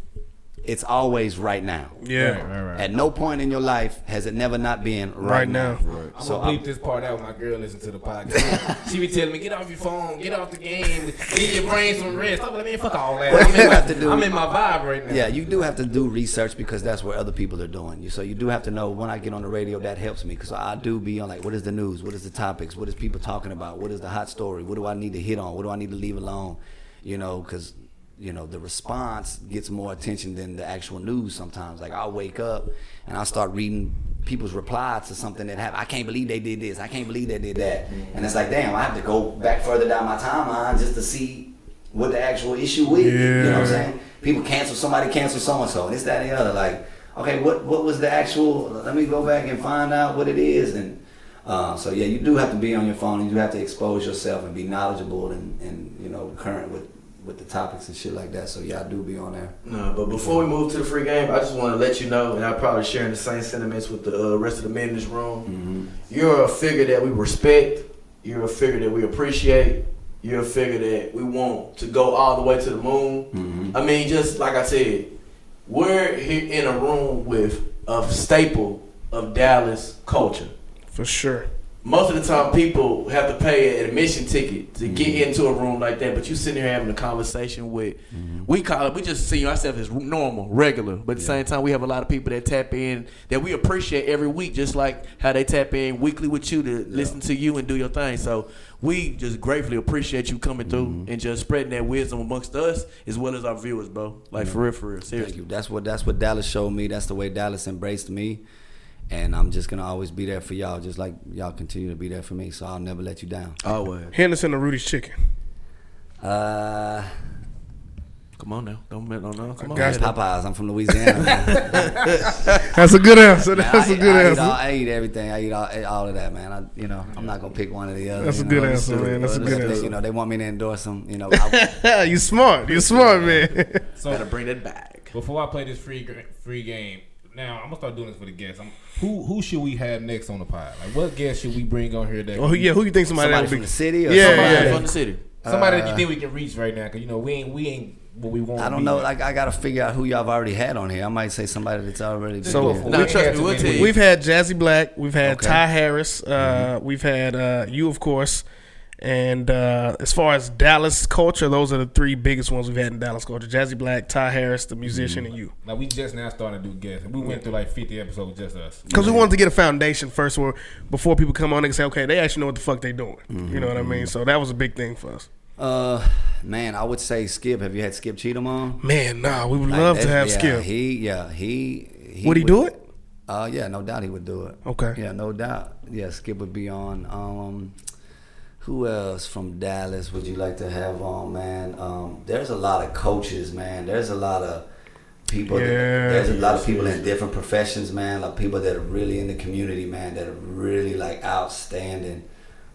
It's always right now. Yeah. Right. At no point in your life has it never not been right now. Right. So I'm gonna bleep this part out when my girl listens to the podcast. She be telling me, get off your phone, get off the game, give your brain some rest. I'm like, man, fuck all that. I'm in my vibe right now. Yeah, you do have to do research because that's what other people are doing. So you do have to know when I get on the radio, that helps me because I do be on like, what is the news? What is the topics? What is people talking about? What is the hot story? What do I need to hit on? What do I need to leave alone? You know, because you know, the response gets more attention than the actual news sometimes. Like, I'll wake up and I'll start reading people's replies to something that happened. I can't believe they did this. I can't believe they did that. And it's like, damn, I have to go back further down my timeline just to see what the actual issue is. Yeah. You know what I'm saying? People somebody cancel so-and-so, and this, that, and the other. Like, okay, what was the actual, let me go back and find out what it is. And so, yeah, you do have to be on your phone. You do have to expose yourself and be knowledgeable and you know, current with the topics and shit like that. So yeah, I do be on there. No, but before we move to the free game, I just want to let you know, and I'm probably sharing the same sentiments with the rest of the men in this room. Mm-hmm. You're a figure that we respect. You're a figure that we appreciate. You're a figure that we want to go all the way to the moon. Mm-hmm. I mean, just like I said, we're here in a room with a staple of Dallas culture. For sure. Most of the time, people have to pay an admission ticket to get into a room like that. But you sitting here having a conversation with, we just see ourselves as normal, regular. But at the same time, we have a lot of people that tap in that we appreciate every week, just like how they tap in weekly with you to listen to you and do your thing. So we just gratefully appreciate you coming through and just spreading that wisdom amongst us as well as our viewers, bro. Like for real, seriously. Thank you. That's what Dallas showed me. That's the way Dallas embraced me. And I'm just going to always be there for y'all, just like y'all continue to be there for me. So I'll never let you down. Always. Henderson or Rudy's Chicken? Come on now. Don't know. Come on. Popeyes. I'm from Louisiana. That's a good answer. That's a good answer. I eat everything. I eat all of that, man. I'm not going to pick one or the other. That's a good answer, man. That's a good answer. You know, they want me to endorse them. You know, You smart, man. So gotta bring that back. Before I play this free game, now I'm gonna start doing this for the guests. Who should we have next on the pod? Like, what guest should we bring on here? That who you think somebody from the city? Or somebody from the city. Somebody that you think we can reach right now? Cause you know we ain't what we want. I don't know. Like, I gotta figure out who y'all have already had on here. I might say somebody that's already. So we've had Jazzy Black. We've had Ty Harris. We've had you, of course. And as far as Dallas culture, those are the 3 biggest ones we've had in Dallas culture: Jazzy Black, Ty Harris, the musician, and you. Now we just now starting to do guests. We went through like 50 episodes with just us. Because we wanted to get a foundation first, before people come on and say, okay, they actually know what the fuck they doing. You know what I mean? So that was a big thing for us. Man, I would say Skip. Have you had Skip Cheatham on? Man, nah, we would love to have Skip. He would he do it? Yeah, no doubt he would do it. Okay. Yeah, no doubt. Yeah, Skip would be on. Who else from Dallas would you like to have on, man? There's a lot of coaches, man. There's a lot of people. There's a lot of people in different professions, man. Like people that are really in the community, man. That are really like outstanding.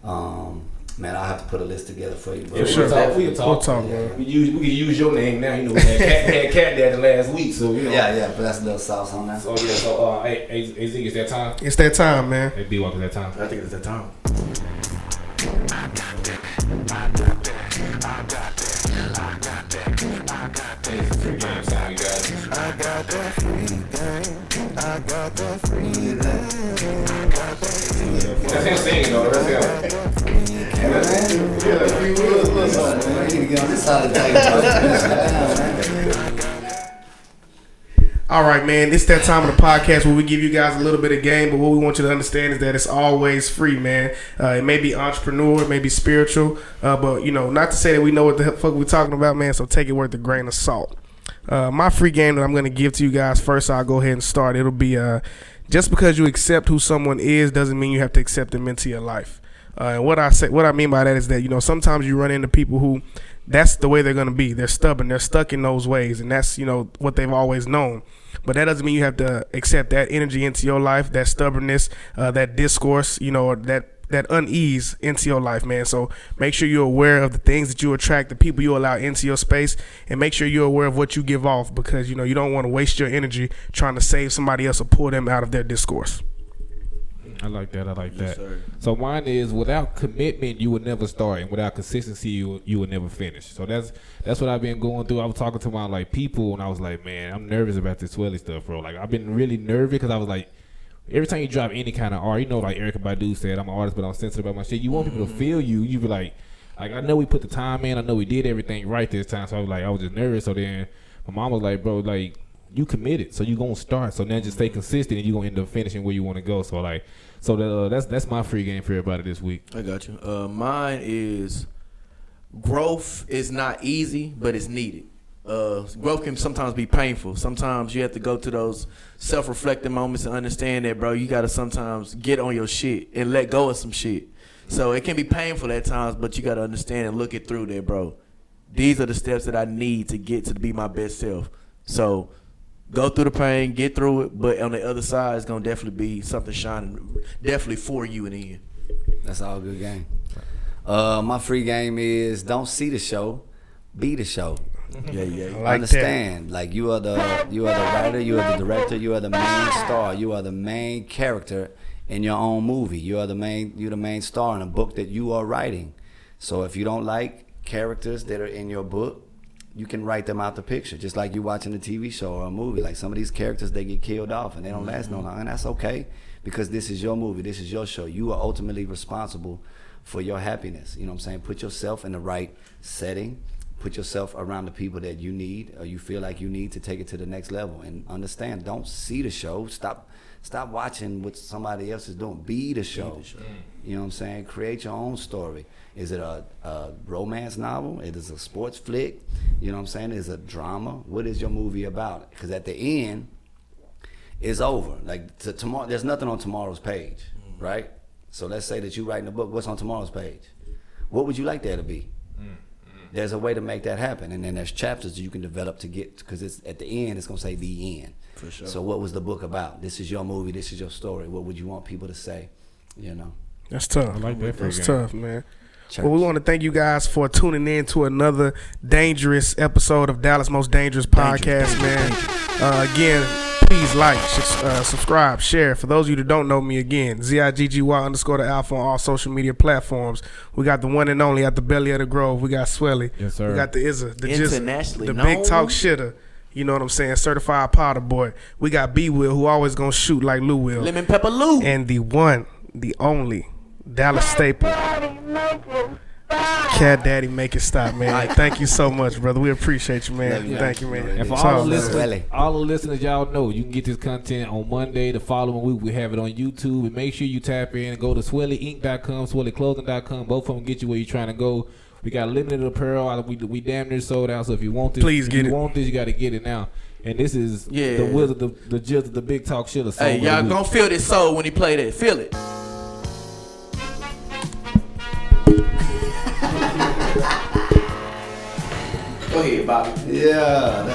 Man, I'll have to put a list together for you, bro. Yeah, sure. We can talk. We'll talk, man. We can use your name now. You know, we had CatDaddy last week, so you know. Yeah, but that's a little sauce on that. So yeah, hey, Zig, it's that time. It's that time, man. Hey, B-Walk, it's that time. I think it's that time. Free game time, you guys. I got that free game. I got that free game. That's him singing, though. That's him. I need to get on this side of the table. All right, man. It's that time of the podcast where we give you guys a little bit of game, but what we want you to understand is that it's always free, man. It may be entrepreneur, it may be spiritual, but, you know, not to say that we know what the fuck we're talking about, man, so take it with a grain of salt. My free game that I'm going to give to you guys first, I'll go ahead and start. It'll be just because you accept who someone is doesn't mean you have to accept them into your life. And what I mean by that is that, you know, sometimes you run into people who that's the way they're going to be. They're stubborn. They're stuck in those ways. And that's, you know, what they've always known. But that doesn't mean you have to accept that energy into your life, that stubbornness, that discourse, you know, that unease into your life, man. So make sure you're aware of the things that you attract, the people you allow into your space, and make sure you're aware of what you give off because, you know, you don't want to waste your energy trying to save somebody else or pull them out of their discourse. I like that. Yes, sir. So mine is without commitment, you would never start, and without consistency, you would never finish. So that's what I've been going through. I was talking to my like people, and I was like, man, I'm nervous about this Swelly stuff, bro. Like I've been really nervous because I was like, every time you drop any kind of art, you know, like Erykah Badu said, I'm an artist, but I'm sensitive about my shit. You want people to feel you. You be like I know we put the time in. I know we did everything right this time. So I was just nervous. So then my mom was like, bro, like you committed, so you gonna start. So now just stay consistent, and you gonna end up finishing where you want to go. So like. So that's my free game for everybody this week. I got you. Mine is growth is not easy, but it's needed. Growth can sometimes be painful. Sometimes you have to go to those self-reflecting moments and understand that, bro, you got to sometimes get on your shit and let go of some shit. So it can be painful at times, but you got to understand and look it through there, bro. These are the steps that I need to get to be my best self. So go through the pain, get through it, but on the other side, it's going to definitely be something shining definitely for you in the end. That's all good game. My free game is don't see the show, be the show. Yeah. Like Understand, that. Like you are the writer, you are the director, you are the main star, you are the main character in your own movie. You're the main star in a book that you are writing. So if you don't like characters that are in your book, you can write them out the picture, just like you watching a TV show or a movie. Like some of these characters, they get killed off and they don't last no long, and that's okay because this is your movie, this is your show. You are ultimately responsible for your happiness. You know what I'm saying? Put yourself in the right setting. Put yourself around the people that you need or you feel like you need to take it to the next level. And understand, don't see the show. Stop watching what somebody else is doing. Be the show. You know what I'm saying? Create your own story. Is it a romance novel? It is a sports flick? You know what I'm saying? Is it a drama? What is your movie about? Because at the end, it's over. Like tomorrow, there's nothing on tomorrow's page, right? So let's say that you're writing a book. What's on tomorrow's page? What would you like there to be? There's a way to make that happen, and then there's chapters that you can develop to get, because it's at the end, it's gonna say the end. For sure. So what was the book about? This is your movie. This is your story. What would you want people to say? You know. That's tough. I like that free That's game. tough, man. Church. Well, we want to thank you guys for tuning in to another dangerous episode of Dallas Most Dangerous Podcast, man. Again, please like, subscribe, share. For those of you that don't know me, again, ZIGGY_ the Alpha on all social media platforms. We got the one and only at the belly of the Grove. We got Swelly. Yes, sir. We got the Izza, the Internationally the known. big talk shitter. You know what I'm saying? Certified powder boy. We got B Will, who always gonna shoot like Lou will. Lemon Pepper Lou. And the one, the only Dallas staple. CatDaddy, make it stop, man. Thank you so much, brother. We appreciate you, man. Thank you, man. And for all the listeners, y'all know you can get this content on Monday. The following week, we have it on YouTube. And make sure you tap in and go to SwellyInc.com, SwellyClothing.com. Both of them get you where you're trying to go. We got limited apparel. We damn near sold out. So if you want this, you got to get it now. And this is the Wizard, the Jizzle, the Big Talk Shit. Hey, y'all gonna feel this soul when he play that. Feel it. Go ahead, Bobby. Yeah.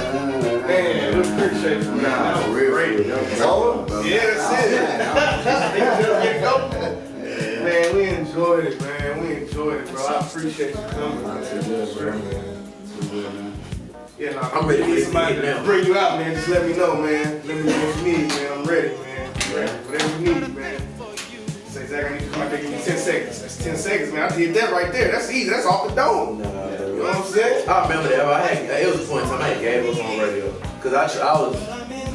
Man, we appreciate you. Nah, real great. Yeah, that's it. Man, we enjoyed it, man. We enjoyed it, bro. I appreciate you coming. Yeah, nah, I'm ready. Need somebody to bring you out, man. Just let me know, man. Let me know what you need, man. I'm ready, man. Whatever you need, man. Say, Zach, I need to come out there. Give me 10 seconds. That's 10 seconds, man. I did that right there. That's easy. That's off the dome. You know what I'm saying? I remember that. It was a point in time I had gave us on radio. Because I was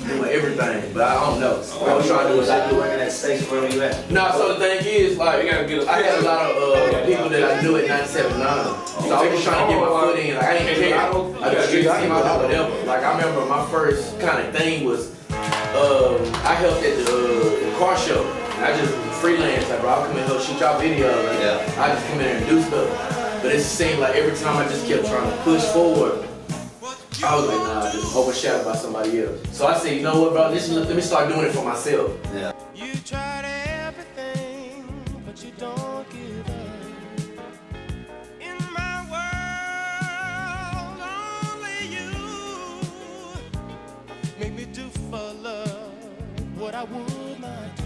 doing everything, but I don't know. I was trying to do what I do. Working at station where you at? No, so the thing is, like, I had a lot of people that I knew at 97.9. So I was trying to get my foot in. Like, I didn't care. I just came out or whatever. Like, I remember my first kind of thing was I helped at the car show. I just freelance. Like, bro, I'll come and help shoot y'all videos. Like, I just come in there and do stuff. But it seemed like every time I just kept trying to push forward, I was like, nah, just overshadowed by somebody else. So I said, you know what, bro, let me start doing it for myself. Yeah. You tried everything, but you don't give up. In my world, only you make me do for love what I would not do.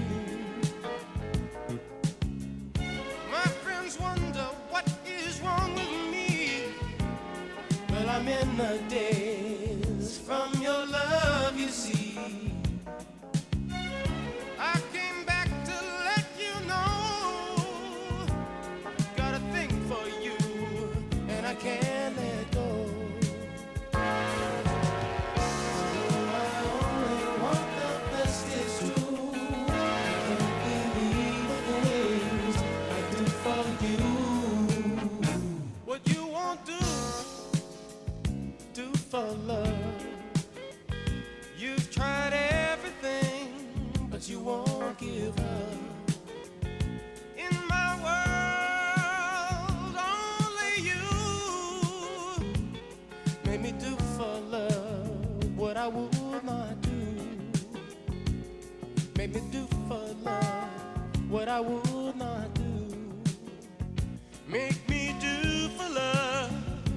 My friends wonder what is wrong with me. Well, I'm in the days from your love, you see. I came back to let you know. Got a thing for you, and I can't let go. I only want the best, it's true. Can't believe things I do for you. What you won't do for love. You've tried everything, but you won't give up. In my world, only you made me do for love what I would not do. Made me do for love what I would not do. Make me do for love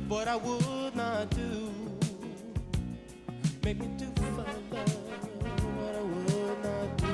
what I would not do. Make me do for love what I would not do.